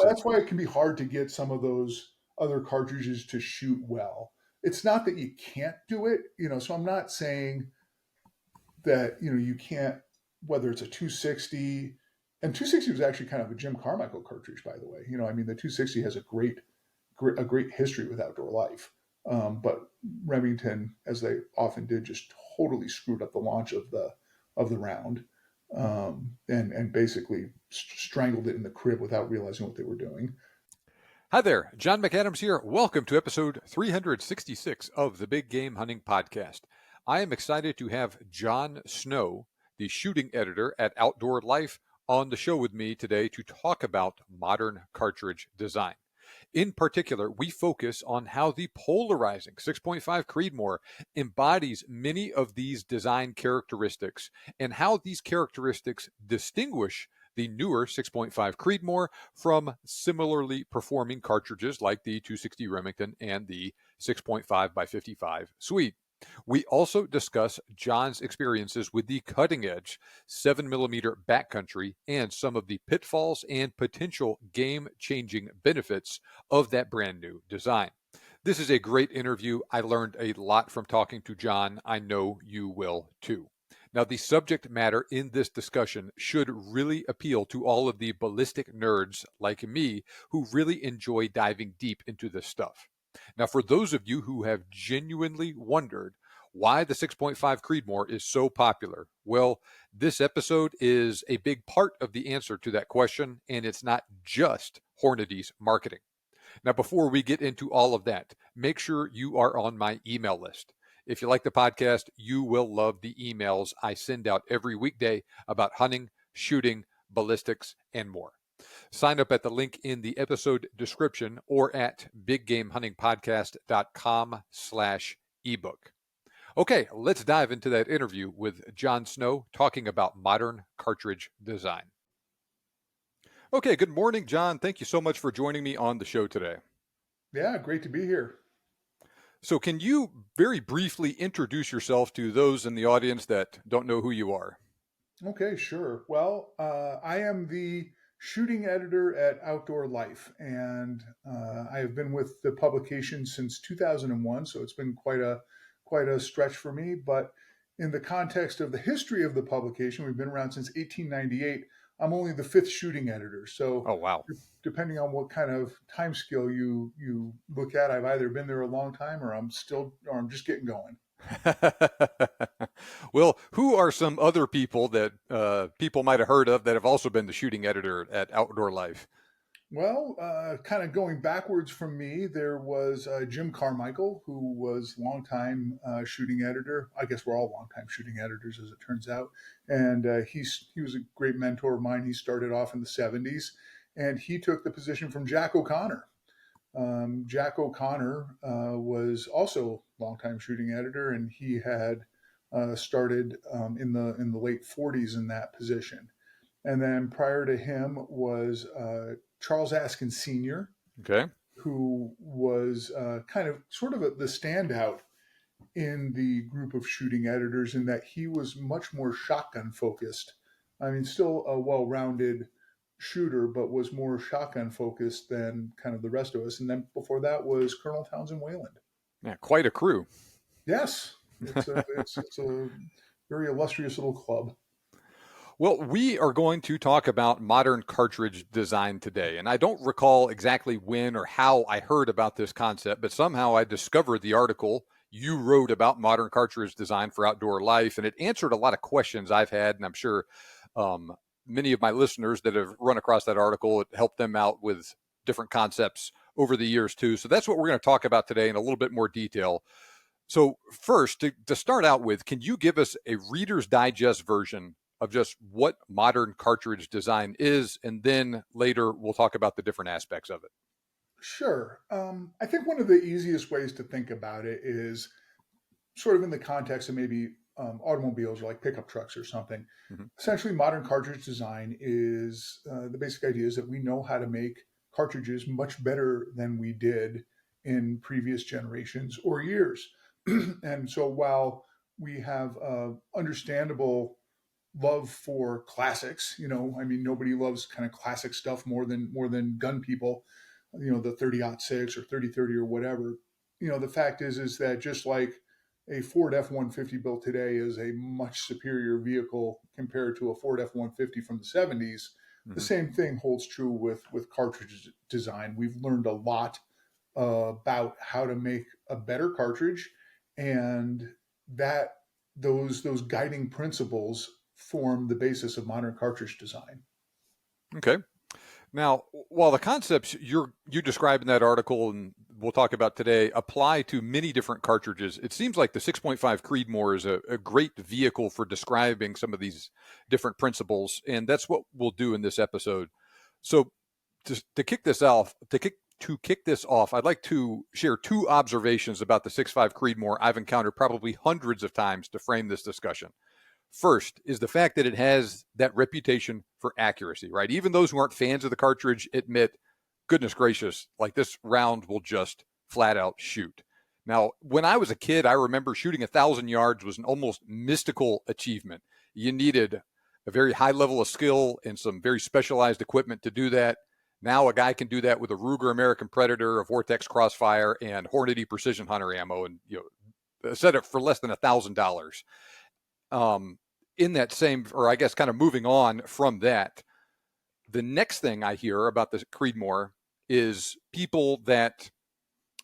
that's why it can be hard to get some of those other cartridges to shoot well. It's not that you can't do it, so I'm not saying that, you can't, whether it's a 260, and 260 was actually kind of a Jim Carmichael cartridge, by the way. The 260 has a great history with Outdoor Life. But Remington, as they often did, just totally screwed up the launch of the round, and basically strangled it in the crib without realizing what they were doing. Hi there, John McAdams here. Welcome to episode 366 of the Big Game Hunting Podcast. I am excited to have John Snow, the shooting editor at Outdoor Life, on the show with me today to talk about modern cartridge design. In particular, we focus on how the polarizing 6.5 Creedmoor embodies many of these design characteristics and how these characteristics distinguish the newer 6.5 Creedmoor from similarly performing cartridges like the 260 Remington and the 6.5 by 55 Swede. We also discuss John's experiences with the cutting-edge 7mm Backcountry and some of the pitfalls and potential game-changing benefits of that brand new design. This is a great interview. I learned a lot from talking to John. I know you will too. Now, the subject matter in this discussion should really appeal to all of the ballistic nerds like me who really enjoy diving deep into this stuff. Now, for those of you who have genuinely wondered why the 6.5 Creedmoor is so popular, well, this episode is a big part of the answer to that question, and it's not just Hornady's marketing. Now, before we get into all of that, make sure you are on my email list. If you like the podcast, you will love the emails I send out every weekday about hunting, shooting, ballistics, and more. Sign up at the link in the episode description or at biggamehuntingpodcast.com/ebook. Okay, let's dive into that interview with John Snow talking about modern cartridge design. Okay, good morning, John. Thank you so much for joining me on the show today. Yeah, great to be here. So can you very briefly introduce yourself to those in the audience that don't know who you are? Okay, sure. Well, I am the shooting editor at Outdoor Life, and I have been with the publication since 2001, so it's been quite a stretch for me. But in the context of the history of the publication, we've been around since 1898. I'm only the fifth shooting editor, so Oh, wow. depending on what kind of time scale you look at, I've either been there a long time, or I'm just getting going. Well, who are some other people that people might have heard of that have also been the shooting editor at Outdoor Life? Well, kind of going backwards from me, there was Jim Carmichael, who was longtime shooting editor. I guess we're all longtime shooting editors, as it turns out. And he was a great mentor of mine. He started off in the 70s, and he took the position from Jack O'Connor. Jack O'Connor was also longtime shooting editor, and he had started in the late 40s in that position. And then prior to him was Charles Askin Sr., Okay. who was kind of sort of the standout in the group of shooting editors in that he was much more shotgun focused. I mean, still a well-rounded shooter, but was more shotgun focused than kind of the rest of us. And then before that was Colonel Townsend Wayland. Yeah, quite a crew. Yes, it's a very illustrious little club. Well, we are going to talk about modern cartridge design today. And I don't recall exactly when or how I heard about this concept, but somehow I discovered the article you wrote about modern cartridge design for Outdoor Life. And it answered a lot of questions I've had. And I'm sure many of my listeners that have run across that article, it helped them out with different concepts over the years too. So that's what we're going to talk about today in a little bit more detail. So first, to start out with, can you give us a Reader's Digest version of just what modern cartridge design is, and then later we'll talk about the different aspects of it? Sure. I think one of the easiest ways to think about it is sort of in the context of maybe automobiles or like pickup trucks or something. Mm-hmm. Essentially, modern cartridge design is the basic idea is that we know how to make cartridges much better than we did in previous generations or years. And so while we have understandable love for classics. I mean, nobody loves kind of classic stuff more than gun people. The 30-06 or 30-30 or whatever. The fact is that just like a Ford F-150 built today is a much superior vehicle compared to a Ford F-150 from the 70s, the Hmm. same thing holds true with cartridge design. We've learned a lot about how to make a better cartridge, and that those guiding principles form the basis of modern cartridge design. Okay. Now, while the concepts you describe in that article and we'll talk about today apply to many different cartridges, it seems like the 6.5 Creedmoor is a great vehicle for describing some of these different principles, and that's what we'll do in this episode. So, to kick this off, I'd like to share two observations about the 6.5 Creedmoor I've encountered probably hundreds of times to frame this discussion. First is the fact that it has that reputation for accuracy, right? Even those who aren't fans of the cartridge admit, goodness gracious, like this round will just flat out shoot. Now, when I was a kid, I remember shooting 1,000 yards was an almost mystical achievement. You needed a very high level of skill and some very specialized equipment to do that. Now a guy can do that with a Ruger American Predator, a Vortex Crossfire, and Hornady Precision Hunter ammo, and set it for less than $1,000. In that same, or I guess kind of moving on from that, the next thing I hear about the Creedmoor is people that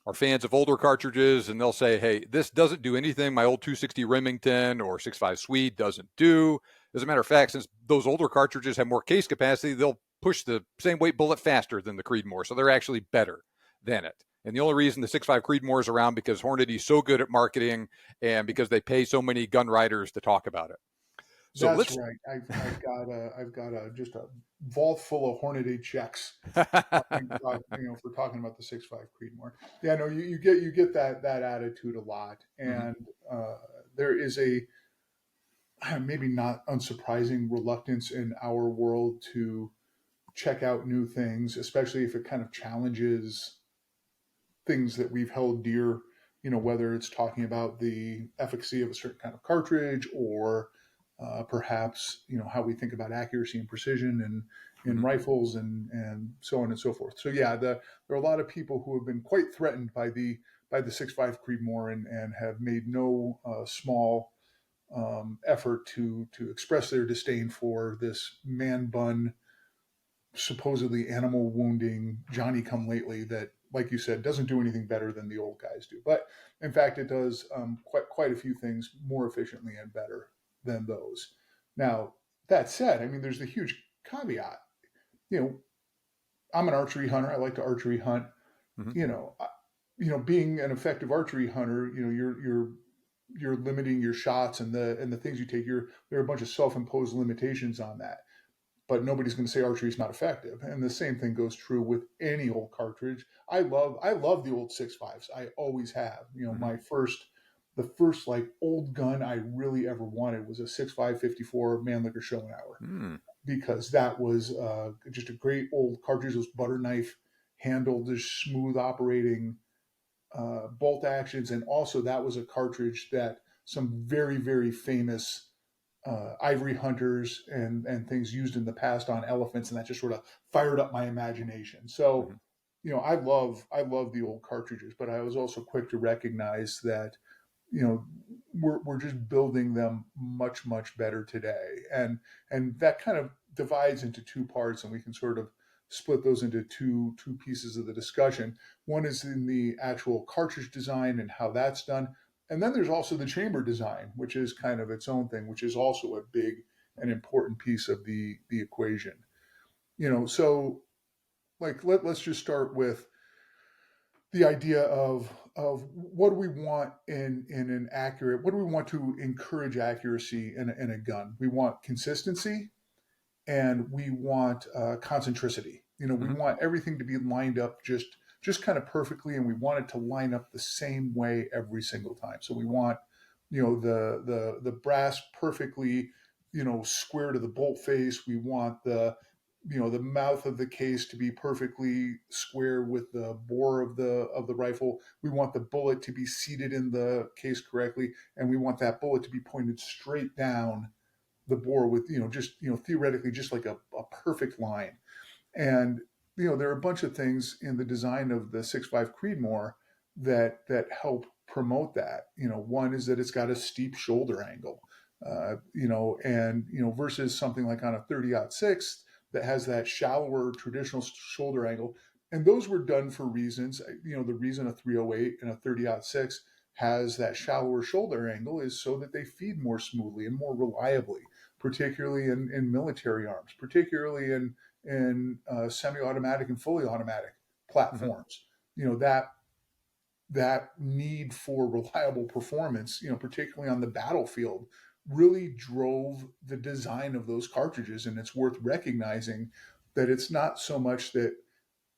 are fans of older cartridges, and they'll say, hey, this doesn't do anything my old 260 Remington or 6.5 Swede doesn't do. As a matter of fact, since those older cartridges have more case capacity, they'll push the same weight bullet faster than the Creedmoor, so they're actually better than it. And the only reason the 6.5 Creedmoor is around because Hornady is so good at marketing and because they pay so many gun writers to talk about it. So That's let's. right. I've got just a vault full of Hornady checks. For talking about the 6.5 Creedmoor. Yeah, no, you get that attitude a lot, Mhm. and there is a maybe not unsurprising reluctance in our world to check out new things, especially if it kind of challenges things that we've held dear. Whether it's talking about the efficacy of a certain kind of cartridge, or perhaps how we think about accuracy and precision in Mhm. rifles, and so on and so forth. So yeah, there are a lot of people who have been quite threatened by the 6.5 Creedmoor, and have made no small effort to express their disdain for this man bun, supposedly animal wounding Johnny come lately that, like you said, doesn't do anything better than the old guys do. But in fact, it does quite a few things more efficiently and better than those. Now, that said, I mean, there's the huge caveat. You know, I'm an archery hunter. I like to archery hunt. Mhm. You know, being an effective archery hunter, you're limiting your shots and the things you take. There are a bunch of self-imposed limitations on that, but nobody's going to say archery is not effective. And the same thing goes true with any old cartridge. I love the old 6.5s. I always have. Mhm. The first like old gun I really ever wanted was a 6.5 54 Mannlicher Schoenauer, Mm. because that was just a great old cartridge. Those butter knife handled, just smooth operating bolt actions, and also that was a cartridge that some very very famous ivory hunters and things used in the past on elephants, and that just sort of fired up my imagination. So, Mhm. I love the old cartridges, but I was also quick to recognize that you know we're just building them much better today, and that kind of divides into two parts, and we can sort of split those into two pieces of the discussion. One is in the actual cartridge design and how that's done, and then there's also the chamber design, which is kind of its own thing, which is also a big and important piece of the equation. So like let's just start with the idea of what do we want in an accurate, what do we want to encourage accuracy in a gun. We want consistency, and we want concentricity. We Mhm. want everything to be lined up just kind of perfectly, and we want it to line up the same way every single time. So we want the brass perfectly square to the bolt face. We want the mouth of the case to be perfectly square with the bore of the rifle. We want the bullet to be seated in the case correctly, and we want that bullet to be pointed straight down the bore with, just, theoretically just like a perfect line. And, there are a bunch of things in the design of the 6.5 Creedmoor that help promote that. One is that it's got a steep shoulder angle, and, versus something like on a 30-06 that has that shallower traditional shoulder angle. And those were done for reasons. The reason a 308 and a 30-06 has that shallower shoulder angle is so that they feed more smoothly and more reliably, particularly in military arms, particularly in semi-automatic and fully automatic Mhm. platforms. That need for reliable performance, particularly on the battlefield, really drove the design of those cartridges. And it's worth recognizing that it's not so much that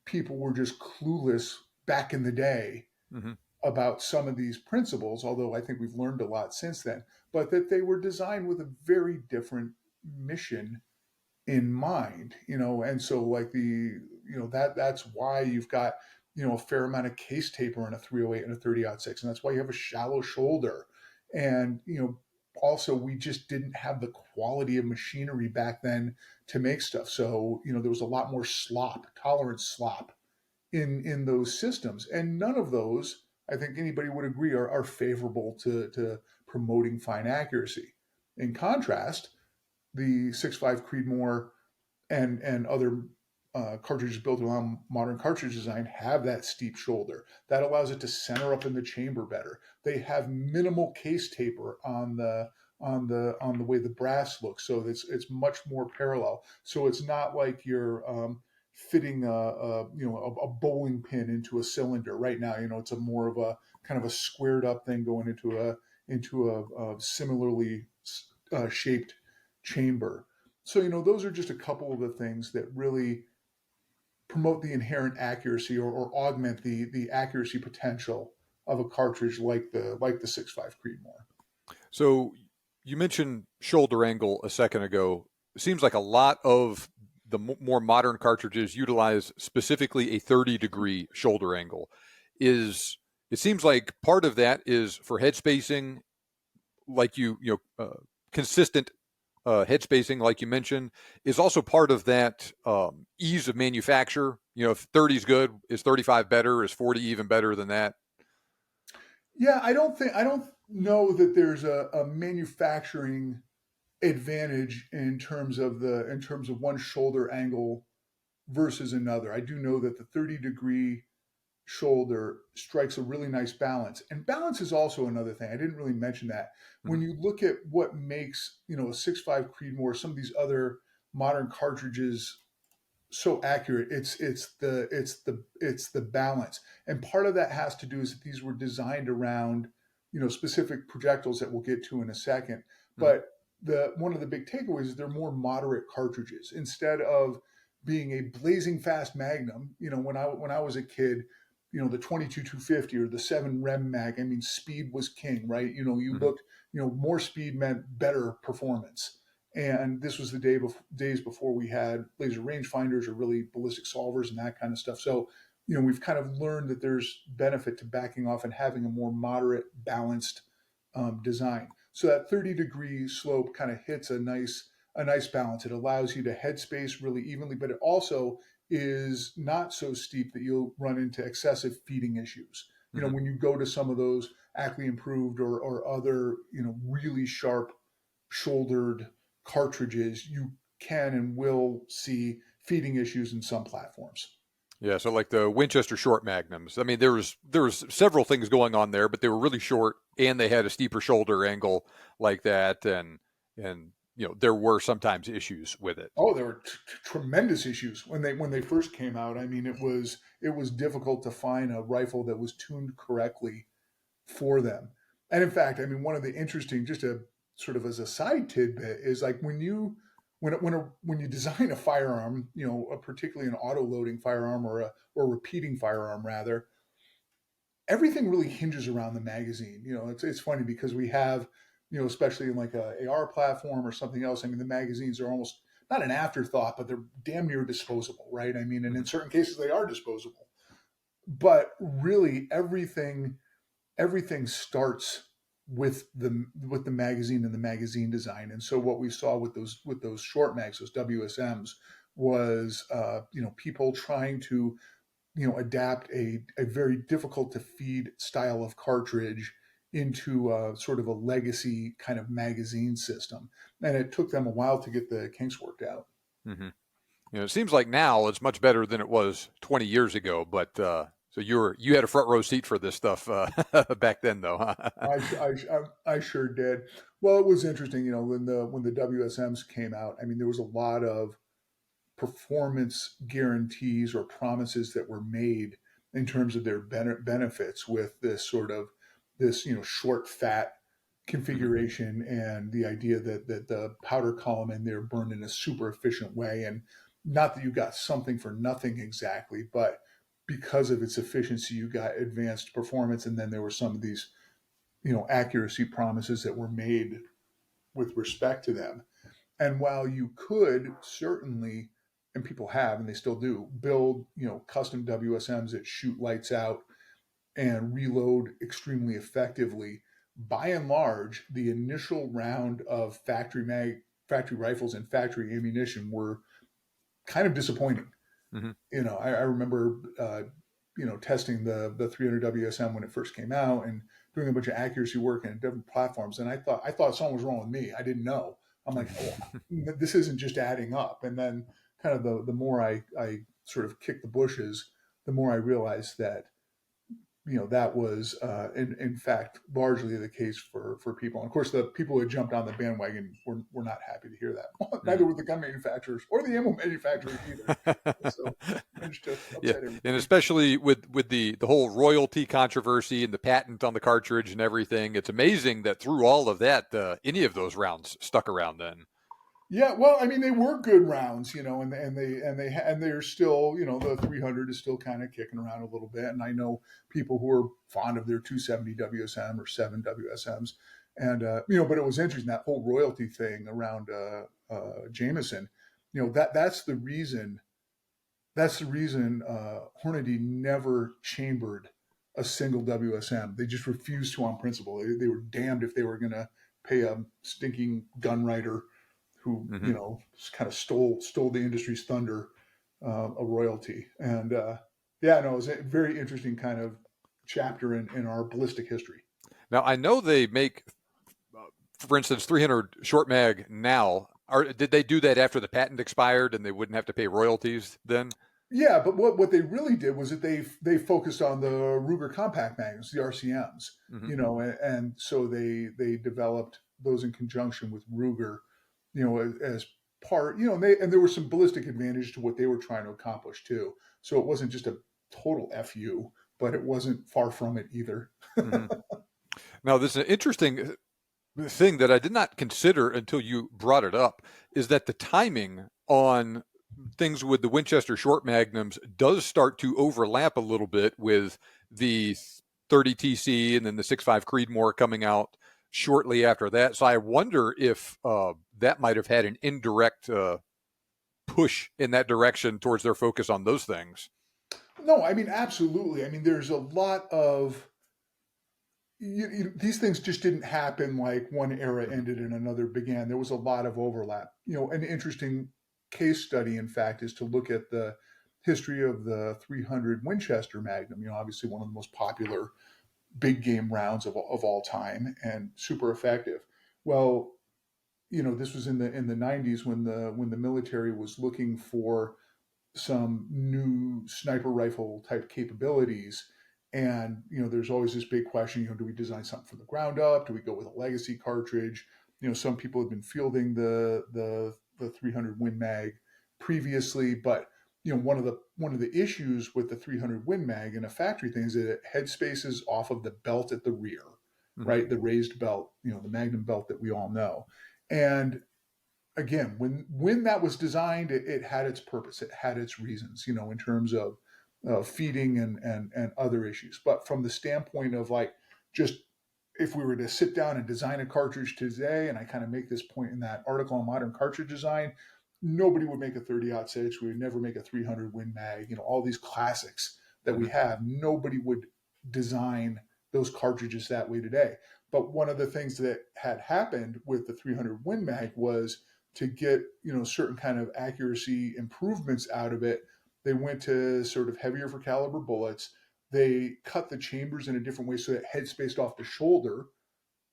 people were just clueless back in the day Mhm. about some of these principles, although I think we've learned a lot since then, but that they were designed with a very different mission in mind, and so like that's why you've got, a fair amount of case taper in a 308 and a 30-06, and that's why you have a shallow shoulder. And, also we just didn't have the quality of machinery back then to make stuff. So, there was a lot more tolerance slop in those systems. And none of those, I think anybody would agree, are favorable to promoting fine accuracy. In contrast, the 6.5 Creedmoor and other cartridges built around modern cartridge design have that steep shoulder that allows it to center up in the chamber better. They have minimal case taper on the way the brass looks, so it's much more parallel. So it's not like you're fitting a bowling pin into a cylinder. Right now, it's a more of a kind of a squared up thing going into a similarly shaped chamber. So, those are just a couple of the things that really promote the inherent accuracy, or augment the accuracy potential of a cartridge like the 6.5 Creedmoor. So you mentioned shoulder angle a second ago. It seems like a lot of the more modern cartridges utilize specifically a 30-degree shoulder angle. Is it seems like part of that is for head spacing, like consistent head spacing, like you mentioned, is also part of that ease of manufacture. If 30 is good, is 35 better? Is 40 even better than that? Yeah, I don't know that there's a manufacturing advantage in terms of one shoulder angle versus another. I do know that the 30-degree shoulder strikes a really nice balance. And balance is also another thing. I didn't really mention that. Mm-hmm. When you look at what makes, a 6.5 Creedmoor, some of these other modern cartridges so accurate, it's the balance. And part of that has to do is that these were designed around, specific projectiles that we'll get to in a second. Mm-hmm. But the one of the big takeaways is they're more moderate cartridges instead of being a blazing fast magnum. When I was a kid, the 22-250 or the 7 rem mag, I mean, speed was king, right? You Mm-hmm. looked, more speed meant better performance. And this was the days before we had laser rangefinders or really ballistic solvers and that kind of stuff. So, we've kind of learned that there's benefit to backing off and having a more moderate, balanced design. So that 30-degree slope kind of hits a nice balance. It allows you to headspace really evenly, but it also is not so steep that you'll run into excessive feeding issues. Mm-hmm. When you go to some of those Ackley improved or other, really sharp shouldered cartridges, you can and will see feeding issues in some platforms. Yeah, so like the Winchester short magnums. I mean, there was several things going on there, but they were really short and they had a steeper shoulder angle like that, and there were sometimes issues with it. Oh, there were tremendous issues when they first came out. I mean, it was difficult to find a rifle that was tuned correctly for them. And in fact, I mean, one of the interesting, just a sort of as a side tidbit, is like when you design a firearm, particularly an auto loading firearm or repeating firearm rather, everything really hinges around the magazine. It's funny because we have, especially in like a AR platform or something else. I mean, the magazines are almost not an afterthought, but they're damn near disposable, right? I mean, and in Mm-hmm. certain cases they are disposable. But really, everything starts with the magazine and the magazine design. And so what we saw with those short mags, those WSMs, was people trying to adapt a very difficult to feed style of cartridge into sort of a legacy kind of magazine system. And it took them a while to get the kinks worked out. Mm-hmm. It seems like now it's much better than it was 20 years ago. But so you had a front row seat for this stuff back then, though. Huh? I sure did. Well, it was interesting, when the WSMs came out. I mean, there was a lot of performance guarantees or promises that were made in terms of their benefits with this short fat configuration, and the idea that the powder column in there burned in a super efficient way. And not that you got something for nothing exactly, but because of its efficiency, you got advanced performance. And then there were some of these accuracy promises that were made with respect to them. And while you could certainly, and people have, and they still do, build, custom WSMs that shoot lights out and reload extremely effectively, by and large, the initial round of factory rifles and factory ammunition were kind of disappointing. Mm-hmm. I remember, testing the 300 WSM when it first came out and doing a bunch of accuracy work in different platforms. And I thought something was wrong with me. I didn't know. I'm like, oh, this isn't just adding up. And then kind of the more I sort of kicked the bushes, the more I realized that, that was in fact largely the case for people. And of course, the people who jumped on the bandwagon were not happy to hear that. Neither were the gun manufacturers or the ammo manufacturers either. So managed to upset everybody. And especially with the whole royalty controversy and the patent on the cartridge and everything, it's amazing that through all of that, any of those rounds stuck around then. Yeah, well, I mean, they were good rounds, and they're still, the 300 is still kind of kicking around a little bit. And I know people who are fond of their 270 WSM or 7 WSMs, and but it was interesting, that whole royalty thing around Jameson. That's the reason. That's the reason Hornady never chambered a single WSM. They just refused to on principle. They were damned if they were going to pay a stinking gun writer who kind of stole the industry's thunder, a royalty. And it was a very interesting kind of chapter in our ballistic history. Now I know they make, for instance, 300 short mag now. Did they do that after the patent expired and they wouldn't have to pay royalties then? Yeah, but what they really did was that they focused on the Ruger compact magnums, the RCMs, and so they developed those in conjunction with Ruger, as part, and there was some ballistic advantage to what they were trying to accomplish too. So it wasn't just a total FU, but it wasn't far from it either. Mm-hmm. Now, this is an interesting thing that I did not consider until you brought it up, is that the timing on things with the Winchester short magnums does start to overlap a little bit with the 30 TC and then the 6.5 Creedmoor coming out shortly after that. So I wonder if that might have had an indirect push in that direction towards their focus on those things. No, I mean, absolutely. I mean, there's a lot of these things just didn't happen like one era ended and another began. There was a lot of overlap. An interesting case study, in fact, is to look at the history of the 300 Winchester Magnum. Obviously one of the most popular big game rounds of all time and super effective. Well, this was in the 90s when the military was looking for some new sniper rifle type capabilities. And, there's always this big question, do we design something from the ground up? Do we go with a legacy cartridge? Some people have been fielding the 300 Win Mag previously, but one of the issues with the 300 Win Mag in a factory thing is that it head spaces off of the belt at the rear, mm-hmm. right? The raised belt, the Magnum belt that we all know. And again, when that was designed, it had its purpose, it had its reasons, in terms of feeding and other issues. But from the standpoint of just if we were to sit down and design a cartridge today, and I kind of make this point in that article on modern cartridge design, nobody would make a 30-06. We would never make a 300 Win Mag. All these classics that we have, nobody would design those cartridges that way today. But one of the things that had happened with the 300 Win Mag was to get, certain kind of accuracy improvements out of it. They went to sort of heavier for caliber bullets. They cut the chambers in a different way so that head spaced off the shoulder,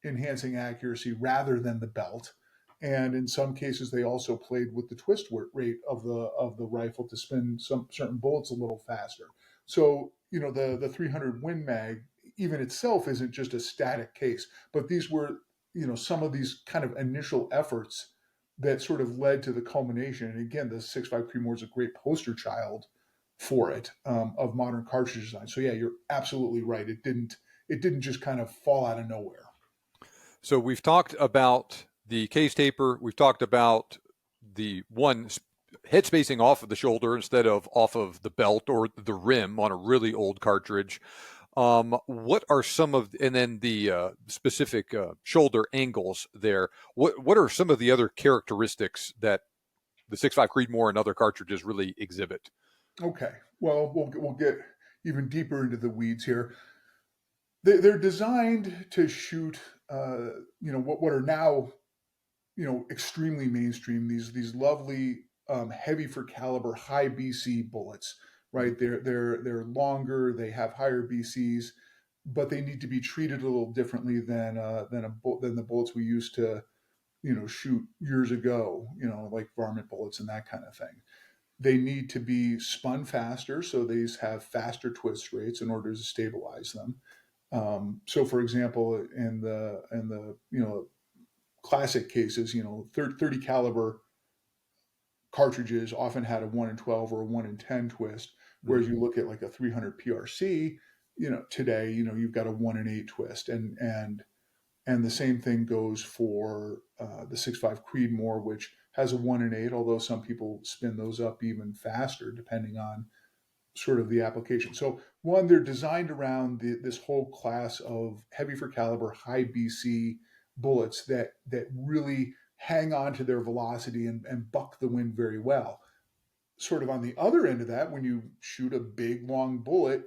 enhancing accuracy rather than the belt. And in some cases, they also played with the twist rate of the rifle to spin some certain bullets a little faster. So the 300 Win Mag even itself isn't just a static case, but these were some of these kind of initial efforts that sort of led to the culmination. And again, the 6.5 Creedmoor is a great poster child for it, of modern cartridge design. So yeah, you're absolutely right. It didn't just kind of fall out of nowhere. So we've talked about the case taper. We've talked about the one head spacing off of the shoulder instead of off of the belt or the rim on a really old cartridge. What are some of, and then the specific shoulder angles there? What are some of the other characteristics that the 6.5 Creedmoor and other cartridges really exhibit? Okay, well, we'll get even deeper into the weeds here. They're designed to shoot, what are now, extremely mainstream. These lovely, heavy for caliber, high BC bullets. Right? They're longer. They have higher BCs, but they need to be treated a little differently than the bullets we used to, shoot years ago. Like varmint bullets and that kind of thing. They need to be spun faster, so these have faster twist rates in order to stabilize them. So, for example, in the classic cases, 30 caliber cartridges often had a 1 in 12 or a 1 in 10 twist, whereas you look at like a 300 PRC, today, you've got a 1 in 8 twist, and the same thing goes for the 6.5 Creedmoor, which has a 1 in 8, although some people spin those up even faster depending on sort of the application. So one, they're designed around this whole class of heavy for caliber, high BC bullets that really hang on to their velocity and buck the wind very well. Sort of on the other end of that, when you shoot a big long bullet,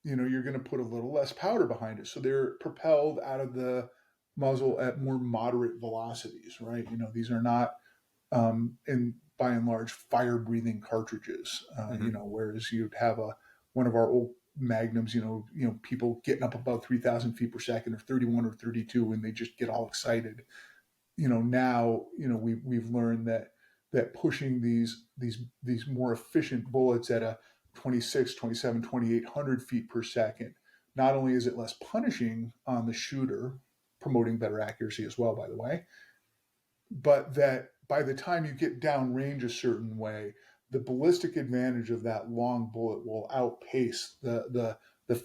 you're going to put a little less powder behind it. So they're propelled out of the muzzle at more moderate velocities, right? These are not, in by and large, fire-breathing cartridges. Whereas you'd have one of our old magnums, people getting up above 3,000 feet per second, or 31 or 32, and they just get all excited. Now, we've learned that pushing these more efficient bullets at a 26, 27, 2,800 feet per second, not only is it less punishing on the shooter, promoting better accuracy as well, by the way, but that by the time you get downrange a certain way, the ballistic advantage of that long bullet will outpace the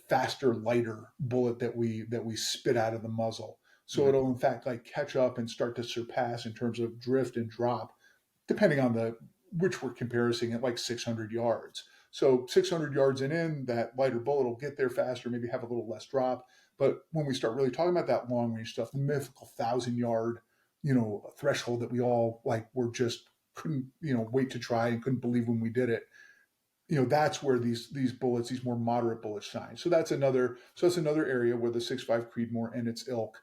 faster, lighter bullet that we spit out of the muzzle. So it'll in fact like catch up and start to surpass in terms of drift and drop, depending on which we're comparing at like 600 yards. So 600 yards in, that lighter bullet will get there faster, maybe have a little less drop. But when we start really talking about that long range stuff, the mythical 1,000-yard, threshold that we all like were just couldn't, wait to try and couldn't believe when we did it. That's where these bullets, these more moderate bullets shine. So that's another area where the 6.5 Creedmoor and its ilk,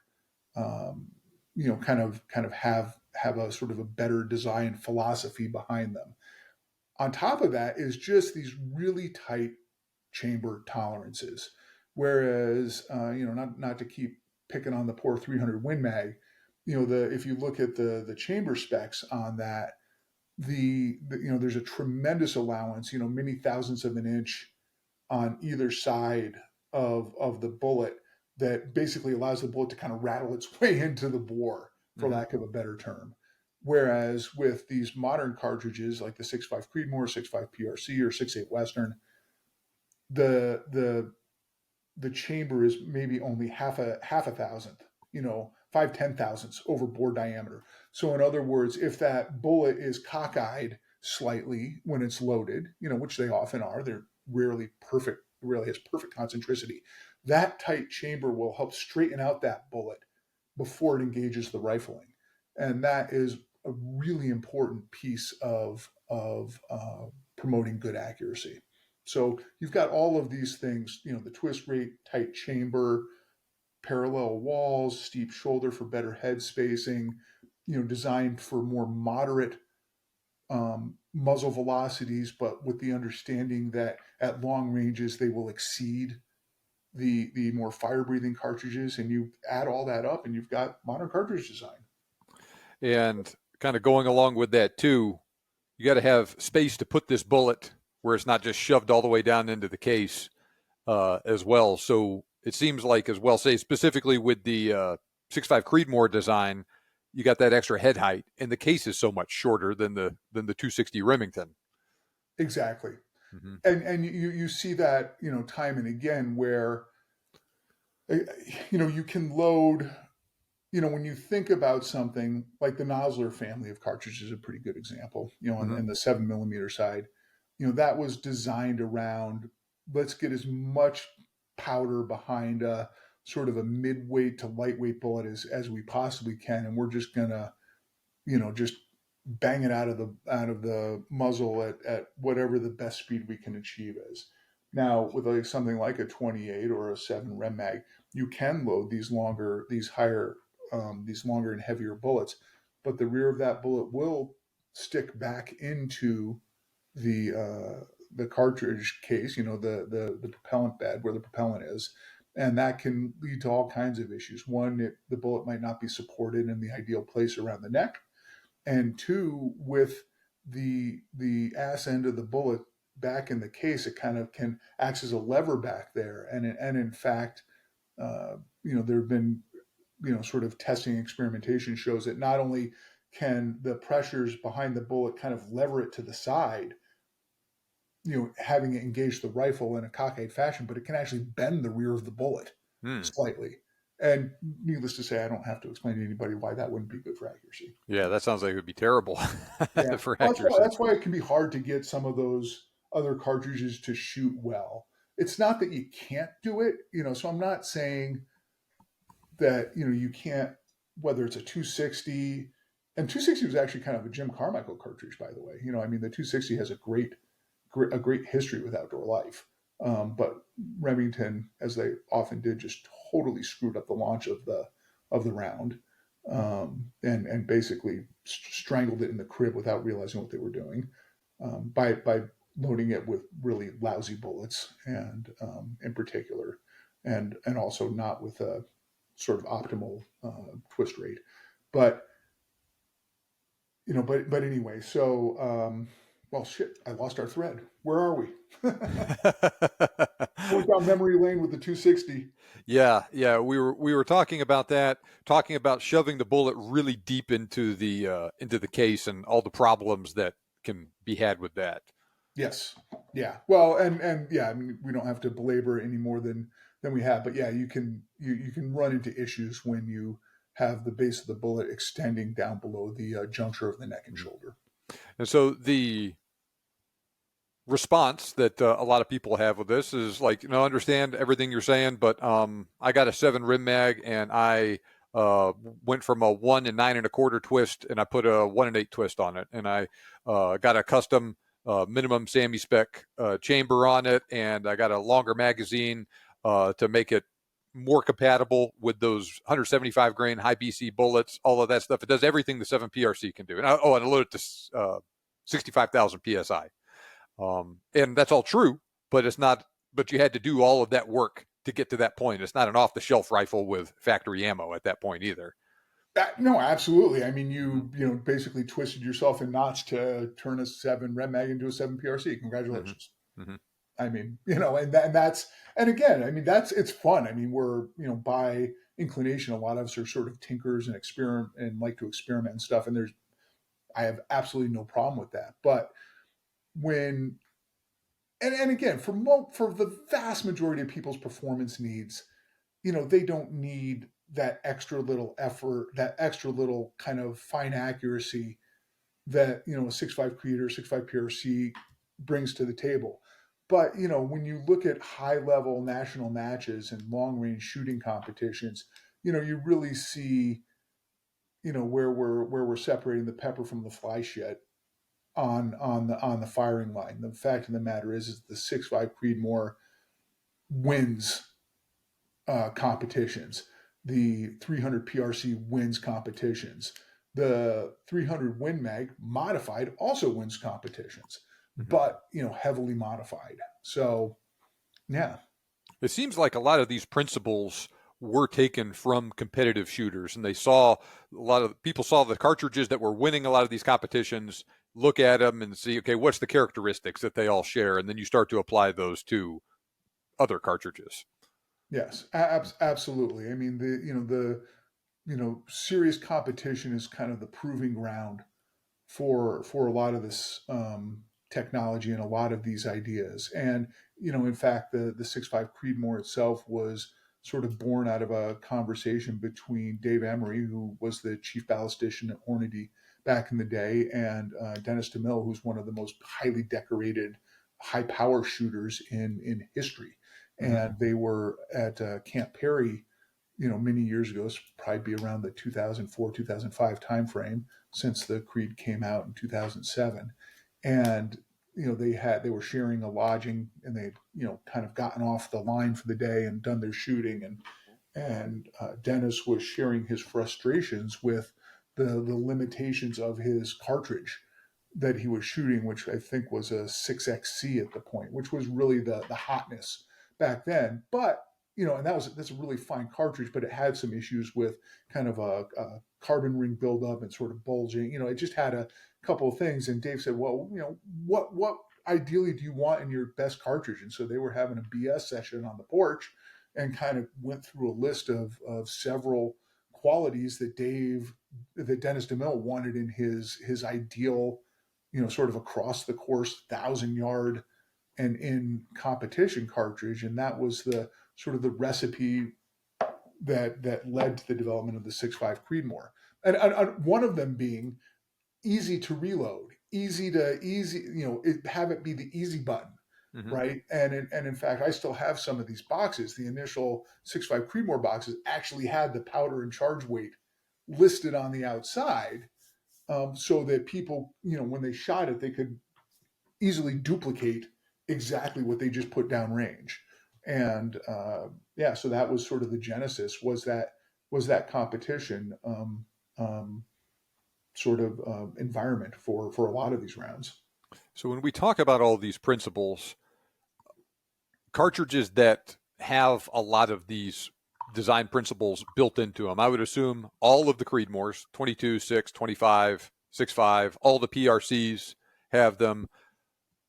kind of have a sort of a better design philosophy behind them. On top of that is just these really tight chamber tolerances. Whereas, not to keep picking on the poor 300 Win Mag, if you look at the chamber specs on that, there's a tremendous allowance, many thousandths of an inch on either side of the bullet that basically allows the bullet to kind of rattle its way into the bore, for lack of a better term. Whereas with these modern cartridges like the 6.5 Creedmoor, 6.5 PRC, or 6.8 Western, the chamber is maybe only half a thousandth, 5/10,000ths over bore diameter. So in other words, if that bullet is cockeyed slightly when it's loaded, which they often are, they're rarely perfect, rarely has perfect concentricity. That tight chamber will help straighten out that bullet before it engages the rifling, and that is a really important piece of promoting good accuracy. So you've got all of these things, the twist rate, tight chamber, parallel walls, steep shoulder for better head spacing, designed for more moderate muzzle velocities, but with the understanding that at long ranges they will exceed the more fire breathing cartridges. And you add all that up, and you've got modern cartridge design. And kind of going along with that too, you got to have space to put this bullet where it's not just shoved all the way down into the case as well. So it seems like, as well, say specifically with the 6.5 Creedmoor design, you got that extra head height, and the case is so much shorter than the 260 Remington. Exactly. Mm-hmm. And you see that, time and again, where you can load, when you think about something like the Nosler family of cartridges is a pretty good example, Mm-hmm. on the 7mm side, that was designed around, let's get as much powder behind a sort of a midweight to lightweight bullet as we possibly can. And we're just gonna, just bang it out of the muzzle at whatever the best speed we can achieve is. Now, with like something like a 28 or a 7 Rem mag, you can load these longer and heavier bullets, but the rear of that bullet will stick back into the cartridge case, the propellant bed where the propellant is, and that can lead to all kinds of issues. One, the bullet might not be supported in the ideal place around the neck, and two, with the ass end of the bullet back in the case, it kind of can acts as a lever back there, and in fact, there have been sort of testing experimentation shows that not only can the pressures behind the bullet kind of lever it to the side, having it engage the rifle in a cockeyed fashion, but it can actually bend the rear of the bullet slightly. And needless to say, I don't have to explain to anybody why that wouldn't be good for accuracy. Yeah, that sounds like it would be terrible Yeah, for well, accuracy. that's why it can be hard to get some of those other cartridges to shoot well. It's not that you can't do it, so I'm not saying that, you can't, whether it's a 260, and 260 was actually kind of a Jim Carmichael cartridge, by the way. I mean, the 260 has a great history with outdoor life. But Remington, as they often did, just totally screwed up the launch of the round, and basically strangled it in the crib without realizing what they were doing, by loading it with really lousy bullets, and in particular, and also not with a sort of optimal twist rate. But but anyway, so well, shit, I lost our thread. Where are we? Going down memory lane with the 260. Yeah, we were talking about that, talking about shoving the bullet really deep into the case and all the problems that can be had with that. Yes. Yeah. Well, and yeah, I mean, we don't have to belabor it any more than we have, but yeah, you can run into issues when you have the base of the bullet extending down below the juncture of the neck and shoulder. And so the response that a lot of people have with this is like, understand everything you're saying, but I got a 7 rim mag, and I went from a 1 and 9 1/4 twist, and I put a 1 and 8 twist on it, and I got a custom minimum SAMI spec chamber on it, and I got a longer magazine to make it more compatible with those 175 grain high BC bullets, all of that stuff. It does everything the 7 PRC can do. And I loaded it to 65,000 PSI. And that's all true, but it's not. But you had to do all of that work to get to that point. It's not an off-the-shelf rifle with factory ammo at that point either. No, absolutely. I mean, you basically twisted yourself in knots to turn a 7 Red Mag into a 7 PRC. Congratulations. Mm-hmm. I mean, and again, I mean, it's fun. I mean, we're, by inclination, a lot of us are sort of tinkers and experiment and like to experiment and stuff. And I have absolutely no problem with that. But when, and again, for the vast majority of people's performance needs, they don't need that extra little effort, that extra little kind of fine accuracy that, a 6.5 Creed or 6.5 PRC brings to the table. But, when you look at high level national matches and long range shooting competitions, you really see, where we're separating the pepper from the fly shit on the firing line. The fact of the matter is the 6.5 Creedmoor wins competitions. The 300 PRC wins competitions. The 300 Win Mag modified also wins competitions, Mhm. but heavily modified. So yeah. It seems like a lot of these principles were taken from competitive shooters, and they saw a lot of people saw the cartridges that were winning a lot of these competitions, look at them and see, okay, what's the characteristics that they all share, and then you start to apply those to other cartridges. Yes, absolutely. I mean, the serious competition is kind of the proving ground for a lot of this technology and a lot of these ideas. And in fact, the 6.5 Creedmoor itself was sort of born out of a conversation between Dave Emery, who was the chief ballistician at Hornady back in the day, and Dennis DeMille, who's one of the most highly decorated high power shooters in history. Mm-hmm. And they were at Camp Perry, many years ago. It's probably be around the 2004, 2005 timeframe, since the Creed came out in 2007. And they were sharing a lodging, and they kind of gotten off the line for the day and done their shooting, and Dennis was sharing his frustrations with the limitations of his cartridge that he was shooting, which I think was a 6XC at the point, which was really the hotness back then. But and that's a really fine cartridge, but it had some issues with kind of a carbon ring buildup and sort of bulging. It just had a couple of things. And Dave said, "Well, what ideally do you want in your best cartridge?" And so they were having a BS session on the porch, and kind of went through a list of several qualities that Dennis DeMille wanted in his ideal, sort of across the course 1,000 yard and in competition cartridge. And that was the sort of the recipe that led to the development of the 6.5 Creedmoor. And one of them being easy to reload, have it be the easy button, Mm-hmm. right? And in fact, I still have some of these boxes. The initial 6.5 Creedmoor boxes actually had the powder and charge weight listed on the outside, so that people, when they shot it, they could easily duplicate exactly what they just put down range. And yeah, so that was sort of the genesis, was that competition, sort of environment for a lot of these rounds. So when we talk about all these principles, cartridges that have a lot of these design principles built into them, I would assume all of the Creedmoors, 22, 6, 25, 6.5, all the PRCs have them.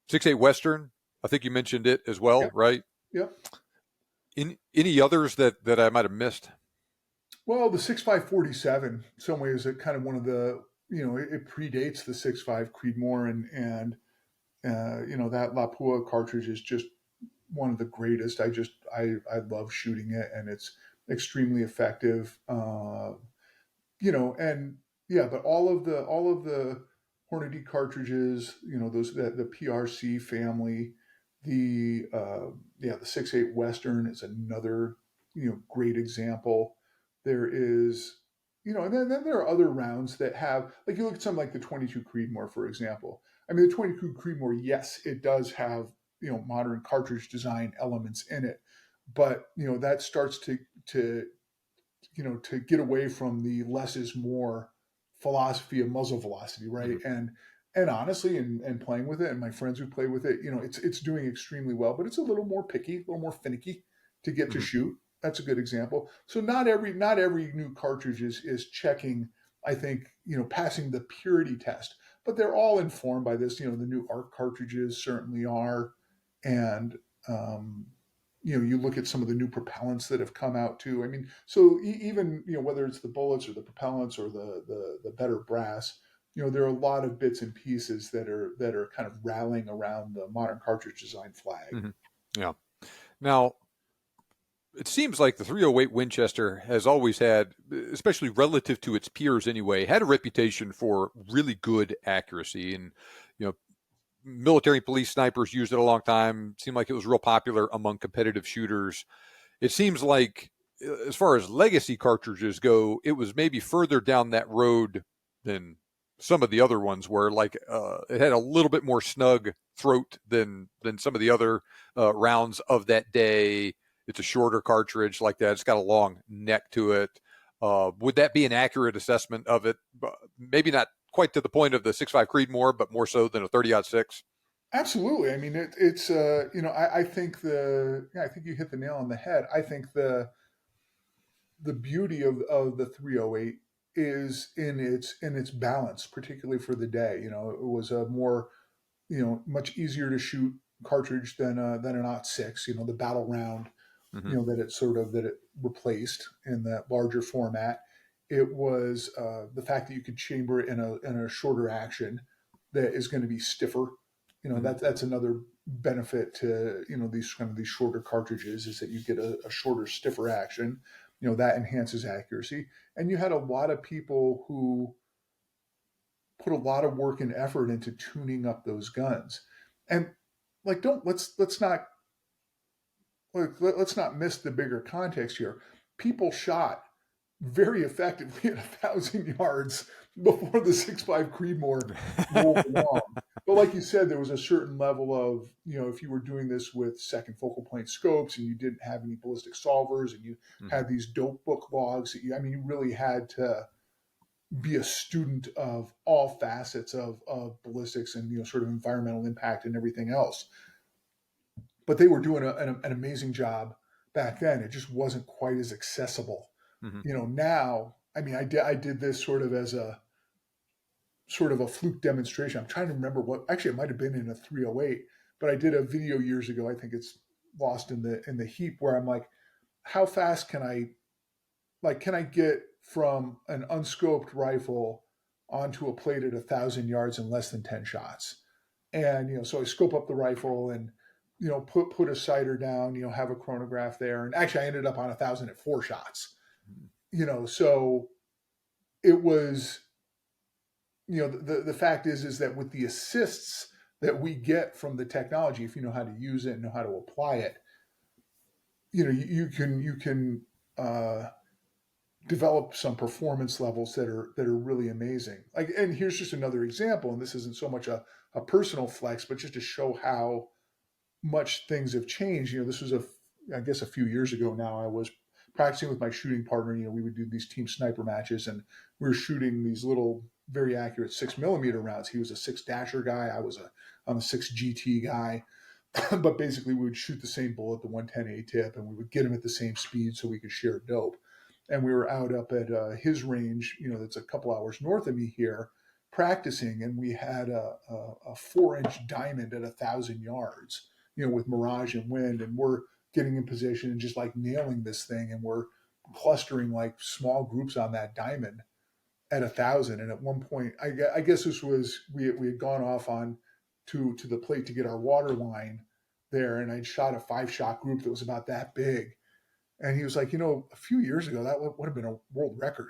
6.8 Western, I think you mentioned it as well, Yep. right? Yep. Any others that I might have missed? Well, the 6.5 47, in some ways, it kind of one of the, it predates the 6.5 Creedmoor, and that Lapua cartridge is just one of the greatest. I love shooting it, and it's extremely effective. And yeah, but all of the Hornady cartridges, those the PRC family, the 6.8 Western is another great example. There is, and then there are other rounds that have, like, you look at something like the 22 Creedmoor, for example. I mean, the 22 Creedmoor, yes, it does have modern cartridge design elements in it, but that starts to get away from the less is more philosophy of muzzle velocity, right? Mm-hmm. And honestly, and playing with it, and my friends who play with it, it's doing extremely well, but it's a little more picky, a little more finicky to get to Mm-hmm. shoot. That's a good example. So not every new cartridge is checking, I think, passing the purity test, but they're all informed by this. The new ARC cartridges certainly are, and you look at some of the new propellants that have come out too. I mean, so even whether it's the bullets or the propellants or the better brass, there are a lot of bits and pieces that are kind of rallying around the modern cartridge design flag. Mm-hmm. Yeah. Now, it seems like the 308 Winchester has always had, especially relative to its peers anyway, had a reputation for really good accuracy. And, military police snipers used it a long time. It seemed like it was real popular among competitive shooters. It seems like, as far as legacy cartridges go, it was maybe further down that road than some of the other ones were. Like, it had a little bit more snug throat than some of the other rounds of that day. it's a shorter cartridge like that. It's got a long neck to it. Would that be an accurate assessment of it? Maybe not quite to the point of the 6.5 Creedmoor, but more so than a 30-06. Absolutely. I mean, it's I think I think you hit the nail on the head. I think the beauty of the 308 is in its balance, particularly for the day. It was a more, much easier to shoot cartridge than an '06. The battle round, Mm-hmm. that it replaced in that larger format. It was the fact that you could chamber it in a shorter action that is going to be stiffer. Mm-hmm. That's another benefit to these shorter cartridges, is that you get a shorter, stiffer action. That enhances accuracy. And you had a lot of people who put a lot of work and effort into tuning up those guns. And like, let's not miss the bigger context here. People shot very effectively at 1,000 yards before the 6.5 Creedmoor rolled along. But like you said, there was a certain level of, if you were doing this with second focal point scopes and you didn't have any ballistic solvers and you had these dope book logs that you really had to be a student of all facets of ballistics and, sort of environmental impact and everything else. But they were doing an amazing job back then. It just wasn't quite as accessible. Mm-hmm. Now, I mean, I did this sort of as a fluke demonstration. I'm trying to remember actually, it might have been in a 308, but I did a video years ago. I think it's lost in the heap, where I'm like, how fast can I get from an unscoped rifle onto a plate at 1,000 yards in less than 10 shots? And, so I scope up the rifle and, put a sighter down, have a chronograph there. And actually I ended up on 1,000 at 4 shots, so it was, the fact is that with the assists that we get from the technology, if you know how to use it and know how to apply it, you can develop some performance levels that are really amazing. And here's just another example, and this isn't so much a personal flex, but just to show how much things have changed. This was I guess a few years ago now. I was practicing with my shooting partner. We would do these team sniper matches, and we were shooting these little, very accurate 6mm rounds. He was a 6 dasher guy. I'm a 6 GT guy. But basically we would shoot the same bullet, the 110 tip, and we would get him at the same speed so we could share dope. And we were out up at his range, that's a couple hours north of me here, practicing, and we had a 4-inch diamond at 1,000 yards, with mirage and wind, and we're getting in position and just like nailing this thing, and we're clustering like small groups on that diamond at 1,000. And at one point, I guess this was, we had gone off on to the plate to get our water line there, and I'd shot a 5-shot group that was about that big. And he was like, a few years ago, that would have been a world record.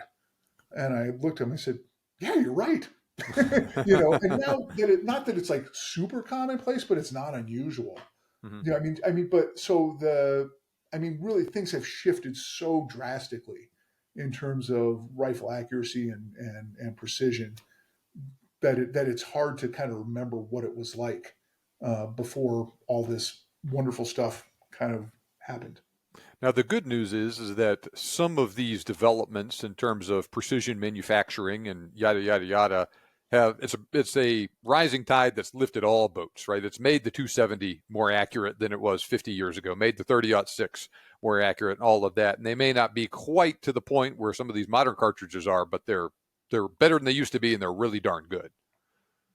And I looked at him and I said, yeah, you're right. And now not that it's like super commonplace, but it's not unusual. Mm-hmm. Really things have shifted so drastically in terms of rifle accuracy and precision that it's hard to kind of remember what it was like before all this wonderful stuff kind of happened. Now, the good news is that some of these developments in terms of precision manufacturing and yada, yada, yada, it's a rising tide that's lifted all boats, right? It's made the 270 more accurate than it was 50 years ago, made the 30-06 more accurate, and all of that. And they may not be quite to the point where some of these modern cartridges are, but they're better than they used to be, and they're really darn good.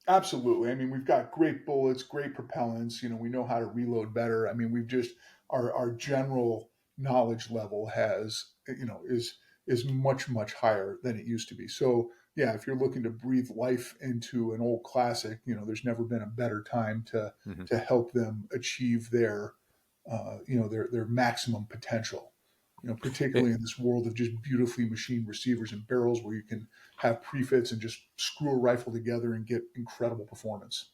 Absolutely. We've got great bullets, great propellants. We know how to reload better. We've just, our general knowledge level is much, much higher than it used to be. So yeah, if you're looking to breathe life into an old classic, there's never been a better time to help them achieve their maximum potential. Particularly in this world of just beautifully machined receivers and barrels, where you can have prefits and just screw a rifle together and get incredible performance.